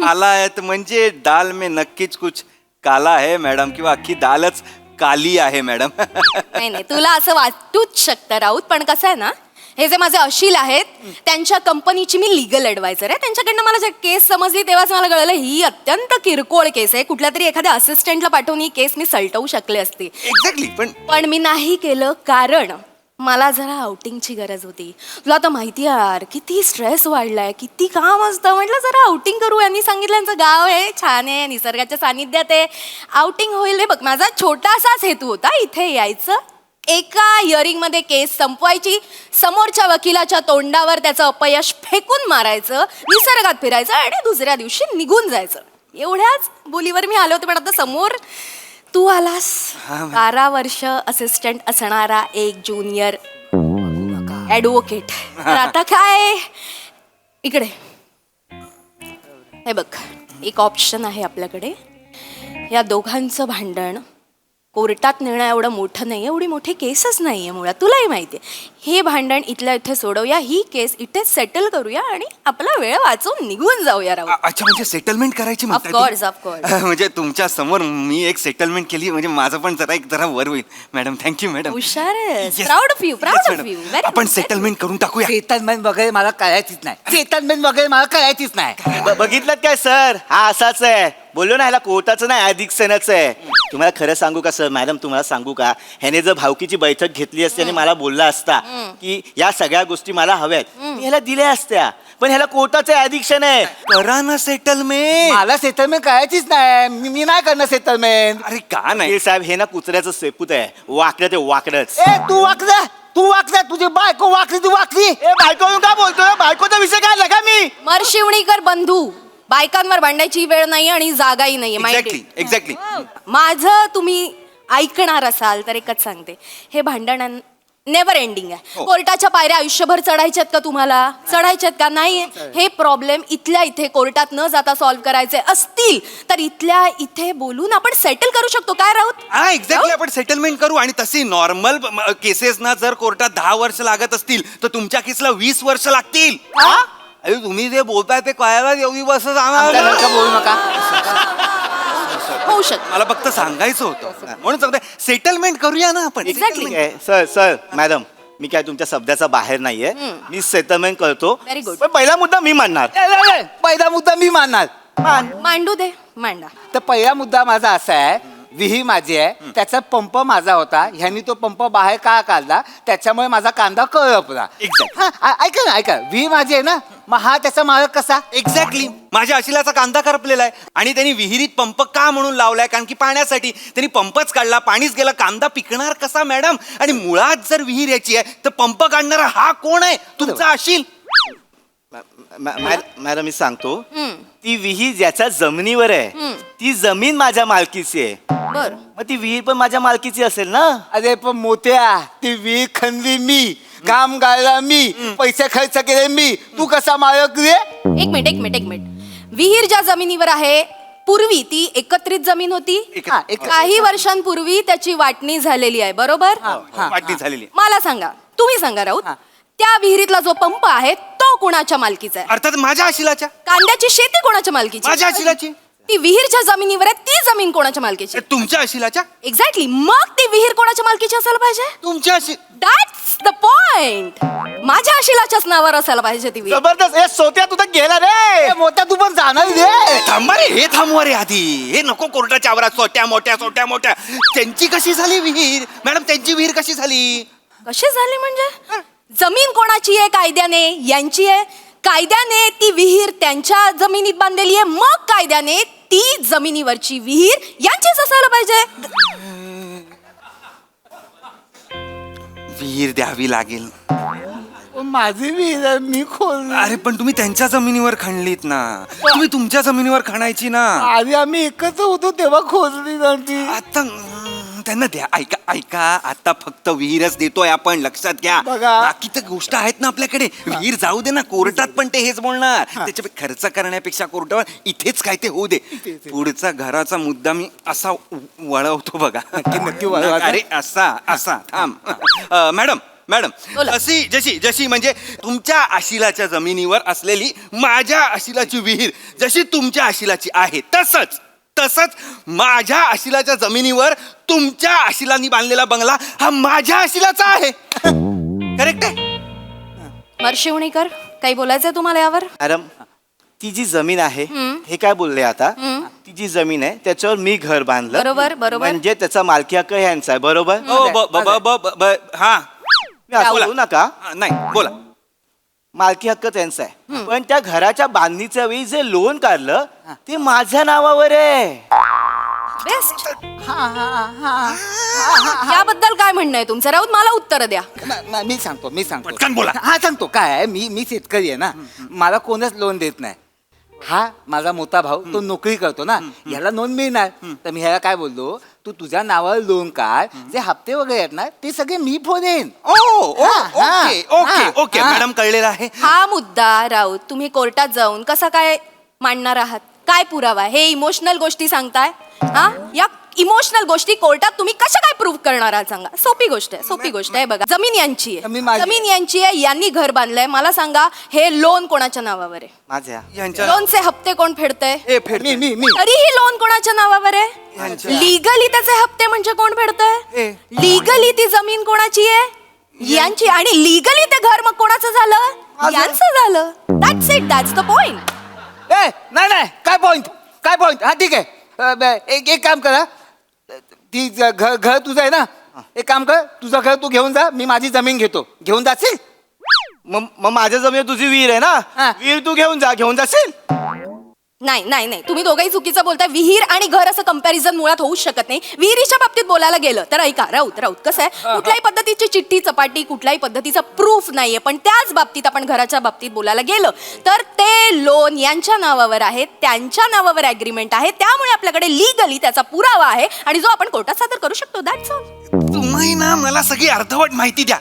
आलायत म्हणजे दाल में नक्कीच कुछ काला आहे मॅडम, किंवा अख्खी दालच काली आहे मॅडम. नाही, तुला असं वाटूच शकतं राऊत, पण कसं आहे ना, हे जे माझे अशील आहेत त्यांच्या कंपनीची मी लिगल ॲडवायझर आहे. त्यांच्याकडनं मला जे केस समजली तेव्हाच मला कळलं ही अत्यंत किरकोळ केस आहे. कुठल्या तरी एखाद्या असिस्टंटला पाठवून ही केस मी सलटवू शकले असते. एक्झॅक्टली. पण मी नाही केलं, कारण मला जरा आउटिंगची गरज होती. तुला आता माहिती आहे यार, किती स्ट्रेस वाढलाय, किती काम असतं. म्हटलं जरा आउटिंग करू. यांनी सांगितलं यांचं गाव आहे, छान आहे, निसर्गाच्या सानिध्यात आहे, आउटिंग होईल. हे बघ, माझा छोटासाच हेतू होता इथे यायचं, एका हिअरिंगमध्ये केस संपवायची, समोरच्या वकिलाच्या तोंडावर त्याचं अपयश फेकून मारायचं, निसर्गात फिरायचं आणि दुसऱ्या दिवशी निघून जायचं. एवढ्याच बोलीवर मी आले होते, पण आता समोर तू आलास. 12 वर्ष असिस्टंट असणारा एक ज्युनियर ॲडव्होकेट. तर आता काय, इकडे हे बघ, एक ऑप्शन आहे आपल्याकडे. या दोघांचं भांडण कोर्टात नेणं एवढं मोठं नाही, एवढी मोठी केसच नाही आहे मुळात, तुलाही माहिती आहे. हे भांडण इथल्या इथे सोडवूया, ही केस इथेच सेटल करूया आणि आपला वेळ वाचून निघून जाऊया. राहू. अच्छा, म्हणजे सेटलमेंट करायची म्हणताय ऑफकोर्स तुम्ही? ऑफकोर्स. म्हणजे तुमच्या समोर मी एक सेटलमेंट केली म्हणजे माझं पण जरा वर होईल. Madam thank you madam. हुशार आहेस. Yes. Proud of you, proud Yes, of madam. You. आपण सेटलमेंट करून टाकूया. सेटलमेंट वगैरे मला करायचीच नाही. बघितलं काय सर, हा असाच आहे. बोललो ना, ह्याला कोर्टाचं नाही अधिक सेनाचं आहे. तुम्हाला खरं सांगू का सर, मॅडम तुम्हाला सांगू का, ह्याने जर भावकीची बैठक घेतली असती आणि मला बोलला असता की या सगळ्या गोष्टी मला हव्यात, मी ह्याला दिल्या असत्या. पण ह्याला कोर्टाचं ॲडिक्शन आहे. करा ना सेटलमेंट. मला सेटलमेंट करायचीच नाही. मी नाही करणार सेटलमेंट. अरे का नाही? हे साहेब, हे ना कुत्र्याचं सेपूत आहे. वाकडं ते वाकडच. ए तू वाकला, तुझी बायको वाकली, तू वाकली. ए बायको का बोलतोय? बायकोचा विषय काढला का मी? मरशिवणीकर बंधू, बायकांवर भांडायची वेळ नाही आणि जागाही नाहीये. एक्झॅक्टली. माझं तुम्ही ऐकणार असाल तर एकच सांगते, हे भांडण नेव्हर एंडिंग आहे. कोर्टाच्या पायऱ्या आयुष्यभर चढायच्यात का तुम्हाला? चढायच्यात का? नाही. हे प्रॉब्लेम इथल्या इथे कोर्टात न जाता सॉल्व्ह करायचे असतील तर इथल्या इथे बोलून आपण सेटल करू शकतो. काय राऊत? हा एक्झॅक्टली, आपण सेटलमेंट करू. आणि तशी नॉर्मल केसेस ना जर कोर्टात 10 वर्ष लागत असतील तर तुमच्या केसला 20 वर्ष लागतील. अरे तुम्ही जे बोलताय ते कळायला एवढी वर्ष बोलू नका. होऊ शकतं. मला फक्त सांगायचं होतं म्हणून सांगते, सेटलमेंट करूया ना आपण. एक्झॅक्टली. सर मॅडम, मी काय तुमच्या शब्दाचा बाहेर नाहीये. मी सेटलमेंट करतो. Very good. पण पहिला मुद्दा मी मांडणार. मांडू दे, मांडा. तर पहिला मुद्दा माझा असा आहे, विहीर माझी आहे, त्याचा पंप माझा होता, ह्यांनी तो पंप बाहेर का काढला, त्याच्यामुळे माझा कांदा करपला. ऐका, विहीर माझी आहे ना, मग हा त्याचा मालक कसा? एक्झॅक्टली. माझ्या अशिलाचा कांदा करपलेला आहे आणि त्यांनी विहिरीत पंप का म्हणून लावलाय? कारण की पाण्यासाठी. त्यांनी पंपच काढला, पाणीच गेला, कांदा पिकणार कसा मॅडम? आणि मुळात जर विहीर याची आहे तर पंप काढणारा हा कोण आहे? तुमचा अशील. मॅडम मी सांगतो, ती विहीर ज्याच्या जमिनीवर आहे ती जमीन माझ्या मालकीची आहे. बर मग ती विहीर पण माझ्या मालकीची असेल ना. अरे पण मोठ्या ती विहीर खणली मी, काम गाळला मी, पैसे खर्च केले मी, तू कसा मालक रे? एक मिनिट विहीर ज्या जमिनीवर आहे पूर्वी ती एकत्रित जमीन होती. काही वर्षांपूर्वी त्याची वाटणी झालेली आहे, बरोबर? वाटणी झालेली. मला सांगा, तुम्ही सांगा राऊत, त्या विहिरीतला जो पंप आहे तो कोणाच्या मालकीचा आहे? अर्थात माझ्या आशिलाच्या. कांद्याची शेती कोणाच्या मालकीची? माझ्या आशिलाची. ती विहीरच्या जमिनीवर आहे, ती जमीन कोणाच्या मालकीची? तुमच्या आशिलाच्या. एक्झॅक्टली. मग ती विहीर कोणाच्या मालकीची असायला पाहिजे? तुमच्या आशी. That's the point. माझ्या आशिलाच्याच नावावर असायला पाहिजे ती विहीर. जबरदस्त. ए सोत्या तू तर गेला रे. मोठा तू पण जाणार रे. थांबा रे, हे थांबवा रे आधी. हे नको कोर्टाच्या आवारात सोट्या मोठ्या. त्यांची कशी झाली विहीर? मॅडम त्यांची विहीर कशी झाली? कशी झाली म्हणजे? जमीन कोणाची आहे कायद्याने? यांची आहे. कायद्याने ती विहीर त्यांच्या जमिनीत बांधलेली आहे, मग कायद्याने ती जमिनीवरची विहीर यांचीच असायला पाहिजे. विहीर द्यावी लागेल. माझी विहीर आहे, मी खोल. अरे पण तुम्ही त्यांच्या जमिनीवर खणलीत ना, तुम्ही तुमच्या जमिनीवर खणायची ना. आधी आम्ही एकत्र होतो तेव्हा खोदली नव्हती. आता त्यांना द्या. ऐका आता फक्त विहीरच देतोय आपण, लक्षात घ्या. बघा. बाकी तर गोष्ट आहेत ना आपल्याकडे. विहीर जाऊ दे ना, कोर्टात पण ते हेच बोलणार. त्याच्या खर्च करण्यापेक्षा कोर्टावर इथेच काय ते होऊ दे. पुढचा घराचा मुद्दा मी असा वळवतो बघा. नक्की वळवा. अरे असा थांब. मॅडम बोला. जशी म्हणजे तुमच्या आशिलाच्या जमिनीवर असलेली माझ्या आशिलाची विहीर जशी तुमच्या आशिलाची आहे, तसंच माझ्या आशिलाच्या जमिनीवर तुमच्या आशिलांनी बांधलेला बंगला हा माझ्या आशिलाचा आहे. करेक्ट आहे? मर्शिवणीकर, काही बोलायचंय तुम्हाला यावर? मॅडम ती जी जमीन आहे हे काय बोलले आता, ती जी जमीन आहे त्याच्यावर मी घर बांधलं. बरोबर. म्हणजे त्याचा मालकी हक्क ह्यांचा आहे. बरोबर. हा मी असं बोलू नका. नाही बोला. मालकी हक्क त्यांचा आहे, पण त्या घराच्या बांधणीच्या वेळी जे लोन काढलं ते माझ्या नावावर आहे. बेस्ट. याबद्दल काय म्हणणं आहे तुमचं राऊत? मला उत्तर द्या. मी सांगतो पटकन बोला. हा सांगतो. काय आहे, मी शेतकरी आहे ना, मला कोणच लोन देत नाही. हा माझा मोठा भाऊ तो नोकरी करतो ना, याला लोन मिळणार. तर मी ह्याला काय बोललो, तू तुझ्या नावावर लोन काढ, जे हप्ते वगैरे आहेत ना ते सगळे मी फोडेन. ओके मॅडम, कळलेलं आहे. हा मुद्दा राऊत तुम्ही कोर्टात जाऊन कसा काय मांडणार आहात? काय पुरावा? हे इमोशनल गोष्टी सांगताय. हा, या इमोशनल गोष्टी कोर्टात तुम्ही कशा काय प्रूव्ह करणार आहात सांगा. सोपी गोष्ट आहे. बघा, जमीन यांची आहे, जमीन यांची आहे, यांनी घर बांधलंय. मला सांगा, हे लोन कोणाच्या नावावर आहे? माझ्या. लोनचे हप्ते कोण फेडतंय? मी तरीही लोन कोणाच्या नावावर आहे? लिगली त्याचे हप्ते म्हणजे कोण फेडतंय? लिगली ती जमीन कोणाची आहे? यांची. आणि लिगली ते घर मग कोणाचं झालं? यांचं झालं. That's it. That's the point. नाही काय पॉइंट. हा ठीक आहे. एक काम करा, ती घर तुझं आहे ना, एक काम कर, तुझं घर तू घेऊन जा, मी माझी जमीन घेतो. घेऊन जाशील? मग माझ्या जमिनीवर तुझी विहीर आहे ना, विहीर तू घेऊन जाशील. नाही तुम्ही दोघंही चुकीचं बोलताय. विहीर आणि घर असं कंपॅरिझन मुळात होऊच शकत नाही. विहिरीच्या बाबतीत बोलायला गेलं तर ऐका राऊत, कसं आहे, कुठल्याही पद्धतीची चिठ्ठी चपाटी, कुठल्याही पद्धतीचा प्रूफ नाहीये. पण त्याच बाबतीत आपण घराच्या बाबतीत बोलायला गेलं तर ते लोन यांच्या नावावर आहे, त्यांच्या नावावर ऍग्रीमेंट आहे. त्यामुळे आपल्याकडे लिगली त्याचा पुरावा आहे आणि जो आपण कोर्टात सादर करू शकतो. That's all. तुम्ही ना मला सगळी अर्धवट माहिती द्या.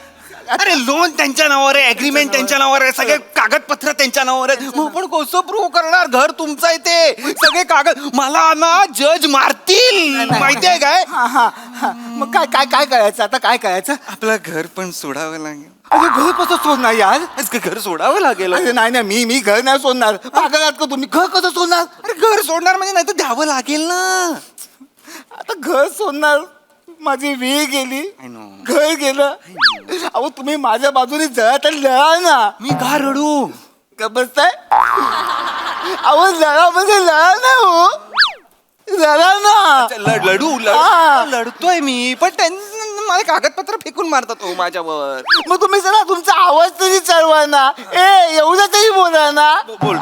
अरे लोन त्यांच्या नावावर आहे, अग्रीमेंट त्यांच्या नावावर आहे, सगळे कागदपत्र त्यांच्या नावावर आहेत. मग पण कसं प्रूव्ह करणार? घर तुमचं आहे ते, सगळे कागद. मला ना जज मारतील, माहितीये काय? मग काय करायचं आता? काय करायचं? आपलं घर पण सोडावं लागेल. अरे घर कसं सोडणार यार? घर सोडावं लागेल. अरे नाही मी घर नाही सोडणार. पागल आहात का तुम्ही? घर कसं सोडणार? अरे घर सोडणार म्हणजे नाही तर द्यावं लागेल ना. आता घर सोडणार, माझी विहीर गेली, घर गेलं. अहो तुम्ही माझ्या बाजूने जरा तर लढा ना. मी का रडू? का बसताय? अहो लढा म्हणजे लढा ना, हो लढा ना. लढतोय मी, पण त्यांनी मला कागदपत्र फेकून मारतात हो माझ्यावर. मग तुम्ही जरा तुमचा आवाज तरी चढवा ना. एवढं तरी बोला ना. बोल.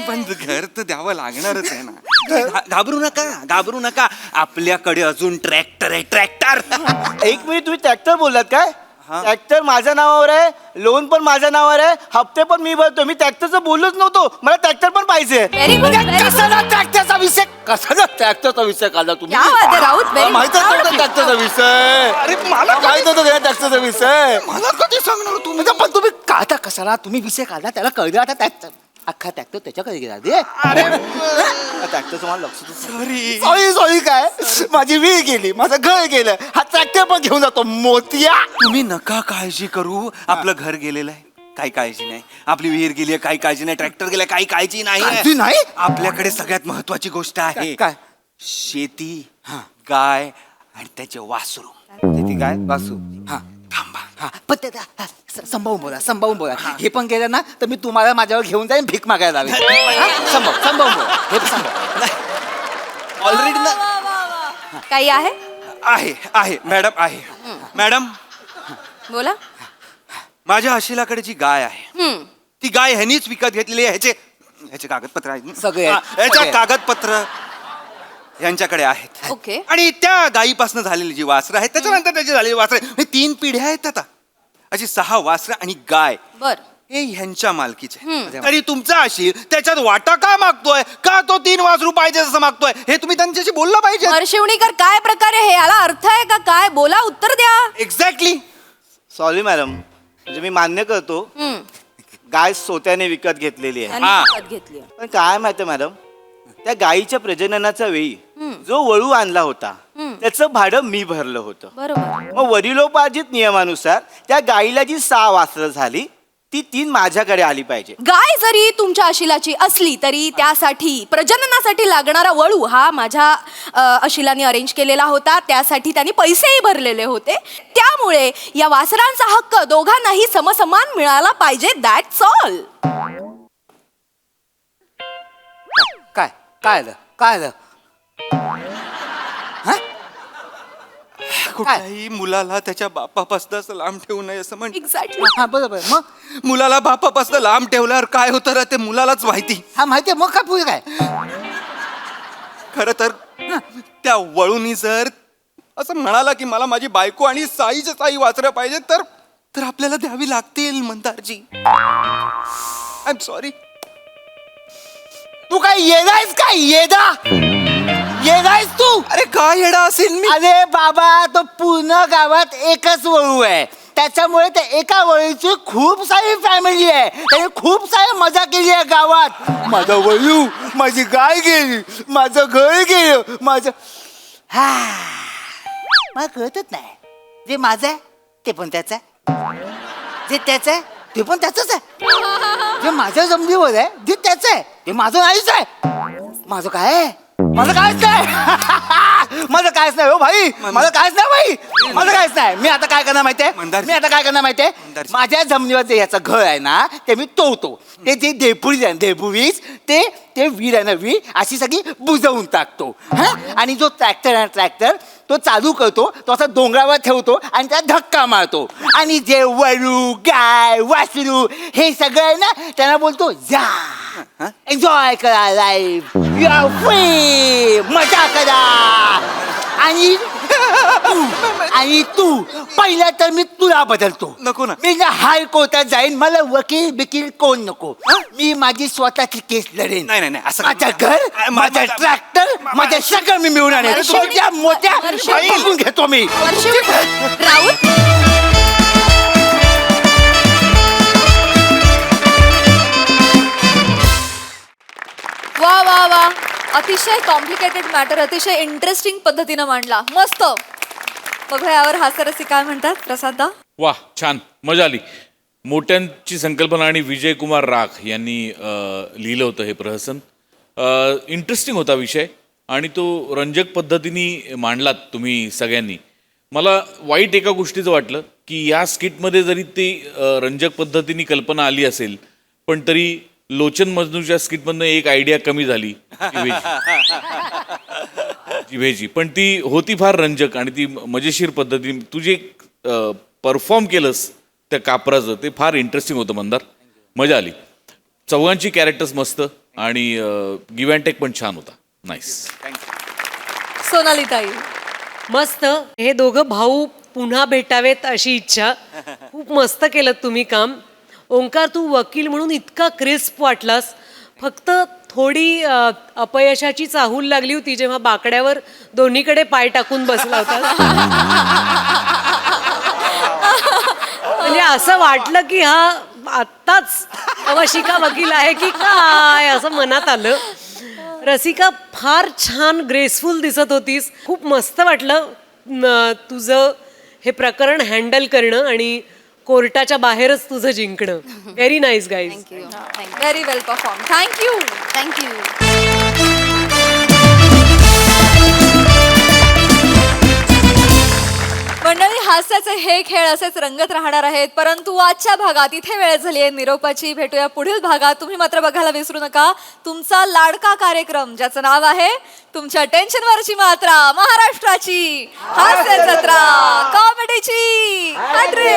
पण घर तर द्यावं लागणारच आहे ना. घाबरू नका. आपल्याकडे अजून ट्रॅक्टर आहे. एक मिनिट, तुम्ही ट्रॅक्टर बोललात काय? ट्रॅक्टर माझ्या नावावर आहे, लोन पण माझ्या नावावर आहे, हप्ते पण मी भरतो. मी ट्रॅक्टरचं बोललोच नव्हतो, मला ट्रॅक्टर पण पाहिजे. व्हेरी गुड कशाला ट्रॅक्टरचा विषय, कशाला ट्रॅक्टरचा विषय काढला तुम्ही? क्या बात आहे, राऊत, very माहितच proud नव्हता of you. ट्रॅक्टरचा विषय. अरे मला माहित होतं ट्रॅक्टरचा विषय. मला कधी सांगणार तुम्ही? पण तुम्ही काढता कशाला? तुम्ही विषय काढला, त्याला कळलं. आता ट्रॅक्टर, अख्खा ट्रॅक्टर त्याच्याकडे गेला रे. ट्रॅक्टरचं मला लक्षच सॉरी सॉरी काय, माझी विहीर गेली, माझं घर गेलं, हा ट्रॅक्टर पण घेऊन जातो मोतिया. तुम्ही नका काळजी करू, आपलं घर गेलेलं आहे, काही काळजी नाही. आपली विहीर गेली आहे, काही काळजी नाही. ट्रॅक्टर गेला, काही काळजी काळजी नाही. नाही? आपल्याकडे सगळ्यात महत्वाची गोष्ट आहे. काय? शेती, गाय आणि त्याचे वासरू. किती काय वासू? हा थांबा. हा पण ते संभावून बोला, संभावून बोला. हे पण गेलं ना तर मी तुम्हाला माझ्यावर घेऊन जाईन, भीक मागायला लावेन. संभावून बोला, हे पण संभाव. ऑलरेडी ना काही आहे आहे मॅडम, आहे मॅडम. बोला. माझ्या अशिलाकडे जी गाय आहे, ती गाय ह्यानीच विकत घेतलेली आहे. ह्याचे कागदपत्र आहेत ना? सगळे आहेत, ह्याच्या सगळे. कागदपत्र यांच्याकडे आहेत. ओके. आणि त्या गायीपासून झालेली जी वासरं आहेत, त्याच्यानंतर त्याची झालेली वासरं, 3 पिढ्या आहेत आता. अशी 6 वासरं आणि गाय बर. हे ह्यांच्या मालकीचे. तरी तुमचा अशील त्याच्यात वाटा का मागतोय? का तो 3 वासरू पाहिजे असं मागतोय? हे तुम्ही त्यांच्याशी बोललं पाहिजे. वर्षिवणीकर, काय प्रकार आहे हे? याला अर्थ आहे का काय? बोला, उत्तर द्या. एक्झॅक्टली. सॉरी मॅडम, म्हणजे मी मान्य करतो, गाय सोत्याने विकत घेतलेली आहे. त्यांनी विकत घेतली. पण काय माहिती मॅडम, त्या गायीच्या प्रजननाच्या वेळी जो वळू आणला होता त्याचं भाडं मी भरलं होतं. बरोबर. मग वडिलोपार्जित नियमानुसार त्या गायीला जी 6 वासरं झाली ती 3 माझ्याकडे आली पाहिजे. गाय जरी तुमच्या अशिलाची असली तरी त्यासाठी प्रजननासाठी लागणारा वळू हा माझ्या अशिलाने अरेंज केलेला होता. त्यासाठी त्यांनी पैसेही भरलेले होते. त्यामुळे या वासरांचा हक्क दोघांनाही समसमान मिळाला पाहिजे. That's all. काय काय आलं, काय आलं? कुठल्याही मुलाला त्याच्या बापापासून असं लांब ठेवू नये असं म्हण. एक्झॅक्टली. हा बरोबर. मग मुलाला बापापासून लांब ठेवल्यावर काय होतं रे ते मुलालाच माहिती. हा माहितीये, मग काय पुढे काय? खर तर त्या वळूनी जर असं म्हणाला की मला माझी बायको आणि साईच्या साई वाचलं पाहिजे, तर आपल्याला द्यावी लागतील मंदारजी. I am sorry. तू काय येदायस काय? येदायस तू? अरे काय येडा असेल मी? अरे बाबा, तो पूर्ण गावात एकच वळू आहे, त्याच्यामुळे त्या एका वळीची खूप सारी फॅमिली आहे. त्याने खूप सारी मजा केली आहे गावात. माझा वळू, माझी गाय गेली, माझं घर गेलं, माझं मला कळतच नाही. जे माझं आहे ते पण त्याचं आहे, जे त्याचं आहे ते पण त्याचंच आहे. जे माझ्या जमिनीवर आहे जे त्याचं आहे ते माझं नाहीच आहे. माझं काय आहे? माझं कायच नाही. माझं कायच नाही हो भाई, माझं कायच नाही भाई, माझं कायच नाही. मी आता काय करणार माहितीये, मंदारजी. मी आता काय करणार माहितीये, मंदारजी. माझ्या जमिनीवर जे याचं घर आहे ना ते मी तोडतो. ते जे देपुरी आहे, देपुवीस ते वीर आहे ना, वीर अशी सगळी बुजवून टाकतो. हा, आणि जो ट्रॅक्टर आहे ट्रॅक्टर तो चालू करतो, तो असा डोंगरावर ठेवतो आणि त्याला धक्का मारतो. आणि जे वळू, गाय, वासरू हे सगळं आहे ना त्यांना बोलतो जा, एन्जॉय करा लाईफ, यू आर फ्री, मजा करा. आणि तू पहिला तर मी तुला बदलतो. नको ना. मी ना हायकोर्टात जाईन, मला वकील बिकील कोण नको. मी माझी स्वतःची केस लढेन. नाही, नाही, नाही, असं माझं नका. घर, माझं ट्रॅक्टर, माझं सगळं मी मिळून आणेन. वर्षिवणी- छोट्या मोठ्या वर्षिवणी- बघून घेतो मी. राऊत. वा वा वा, अतिशय कॉम्प्लिकेटेड मॅटर अतिशय इंटरेस्टिंग पद्धतीनं मांडला. मस्त. बघूया यावर हास्यरसी काय म्हणतात प्रसाददा. वा, छान, मजा आली. मोठ्यांची संकल्पना आणि विजय कुमार राख यांनी लिहिलं होतं हे प्रहसन. इंटरेस्टिंग होता विषय आणि तो रंजक पद्धतीने मांडलात तुम्ही सगळ्यांनी. मला वाईट एका गोष्टीचं वाटलं की या स्किटमध्ये जरी ती रंजक पद्धतीने कल्पना आली असेल, पण तरी लोचन मजनूच्या स्किटमधनं एक आयडिया कमी झाली जिभेची. पण ती होती फार रंजक आणि ती मजेशीर पद्धतीने तू जे परफॉर्म केलंस त्या कापराचं ते फार इंटरेस्टिंग होतं मंदार. मजा आली. चौघांची कॅरेक्टर्स मस्त आणि गिव्ह अँड टेक पण छान होता. नाईस. सोनाली ताई. मस्त. हे दोघं भाऊ पुन्हा भेटावेत अशी इच्छा. खूप मस्त केलं तुम्ही काम. ओंकार, तू वकील म्हणून इतका क्रिस्प वाटलास. फक्त थोडी अपयशाची चाहूल लागली होती जेव्हा बाकड्यावर दोन्हीकडे पाय टाकून बसला होता. म्हणजे असं वाटलं की हा आत्ताच अवशिका वकील आहे की काय असं मनात आलं. रसिका, फार छान ग्रेसफुल दिसत होतीस. खूप मस्त वाटलं तुझं हे प्रकरण हँडल करणं आणि कोर्टाच्या बाहेरच तुझं जिंकणं. Very nice guys. व्हेरी वेल परफॉर्म. थँक्यू. थँक्यू. मंडळी, हास्याचे हे खेळ असेच रंगत राहणार आहेत, परंतु आजच्या भागात इथे वेळ झाली आहे निरोपाची. भेटूया पुढील भागात. तुम्ही मात्र बघायला विसरू नका तुमचा लाडका कार्यक्रम ज्याचं नाव आहे तुमच्या टेन्शनवरची मात्रा, महाराष्ट्राची हास्य जत्रा, कॉमेडीची हॅट्रिक.